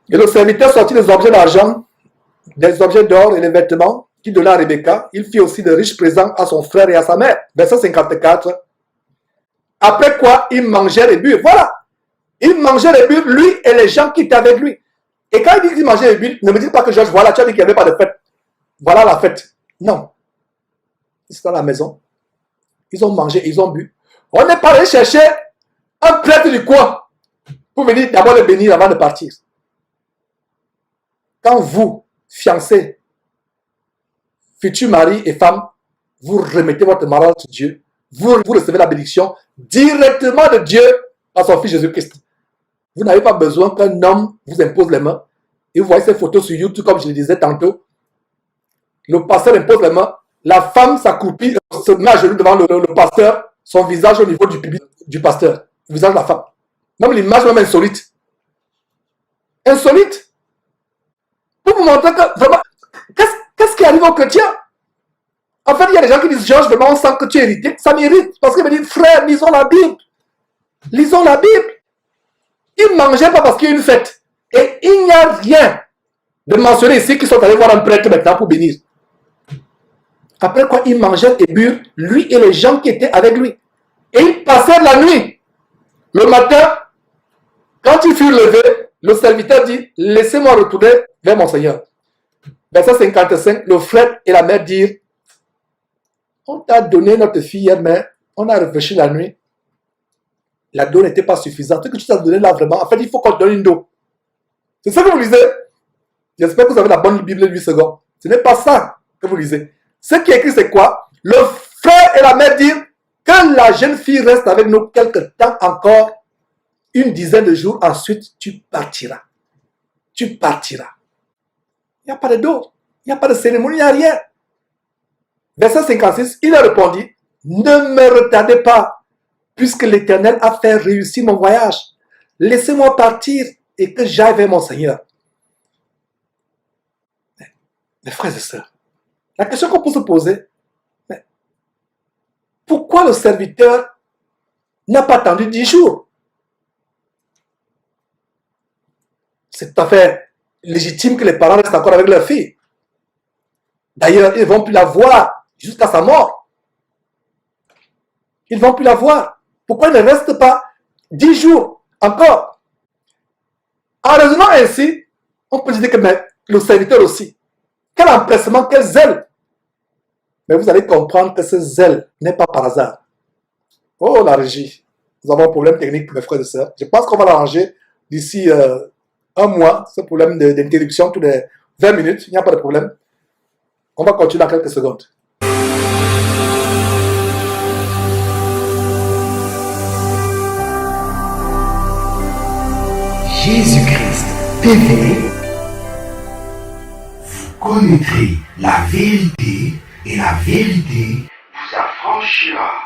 Et le serviteur sortit des objets d'argent, des objets d'or et des vêtements qu'il donna à Rebecca. Il fit aussi de riches présents à son frère et à sa mère. Verset 54. Après quoi, il mangeait et but. Voilà. Il mangeait et but, lui et les gens qui étaient avec lui. Et quand il dit qu'il mangeait et but, ne me dites pas que Georges, voilà, tu as dit qu'il n'y avait pas de fête. Voilà la fête. Non. Ils sont dans la maison. Ils ont mangé, ils ont bu. On n'est pas allé chercher un prêtre du coin pour venir d'abord le bénir avant de partir. Quand vous, fiancés, futurs mari et femme, vous remettez votre mariage à Dieu, vous recevez la bénédiction directement de Dieu par son Fils Jésus-Christ. Vous n'avez pas besoin qu'un homme vous impose les mains. Et vous voyez ces photos sur YouTube, comme je le disais tantôt. Le pasteur impose les mains. La femme s'accroupit, se met à genoux devant le pasteur, son visage au niveau du public du pasteur, le visage de la femme. Même l'image, même insolite. Insolite. Pour vous montrer que, vraiment, qu'est-ce qui arrive aux chrétiens? En fait, il y a des gens qui disent, Georges, vraiment, on sent que tu es irrité. Ça m'irrite, parce qu'ils me disent, frère, lisons la Bible. Lisons la Bible. Ils ne mangeaient pas parce qu'il y a une fête. Et il n'y a rien de mentionné ici qu'ils sont allés voir un prêtre maintenant pour bénir. Après quoi, ils mangeaient et burent, lui et les gens qui étaient avec lui. Et ils passèrent la nuit. Le matin, quand ils furent levés, le serviteur dit, laissez-moi retourner vers mon Seigneur. Verset 55, le frère et la mère dirent, on t'a donné notre fille hier, mais on a réfléchi la nuit. La dos n'était pas suffisante. Ce que tu t'as donné là vraiment, en fait, il faut qu'on te donne une dos. C'est ça que vous lisez. J'espère que vous avez la bonne Bible 8 secondes. Ce n'est pas ça que vous lisez. Ce qui est écrit, c'est quoi? Le frère et la mère dirent, que Que la jeune fille reste avec nous quelque temps encore, une dizaine de jours, ensuite tu partiras. Tu partiras. Il n'y a pas de dot, il n'y a pas de cérémonie, il n'y a rien. Verset 56, il a répondu, ne me retardez pas, puisque l'Éternel a fait réussir mon voyage. Laissez-moi partir et que j'aille vers mon Seigneur. Mes frères et sœurs, la question qu'on peut se poser, pourquoi le serviteur n'a pas attendu 10 jours? C'est tout à fait légitime que les parents restent encore avec leur fille. D'ailleurs, ils ne vont plus la voir jusqu'à sa mort. Ils ne vont plus la voir. Pourquoi ils ne restent pas 10 jours encore? En raisonnant ainsi, on peut dire que le serviteur aussi, quel empressement, quel zèle. Mais vous allez comprendre que ce zèle n'est pas par hasard. Oh, la régie. Nous avons un problème technique, mes frères et sœurs. Je pense qu'on va l'arranger d'ici un mois, ce problème d'interruption tous les 20 minutes. Il n'y a pas de problème. On va continuer dans quelques secondes. Jésus-Christ TV, vous connaîtrez la vérité et la vérité vous affranchira.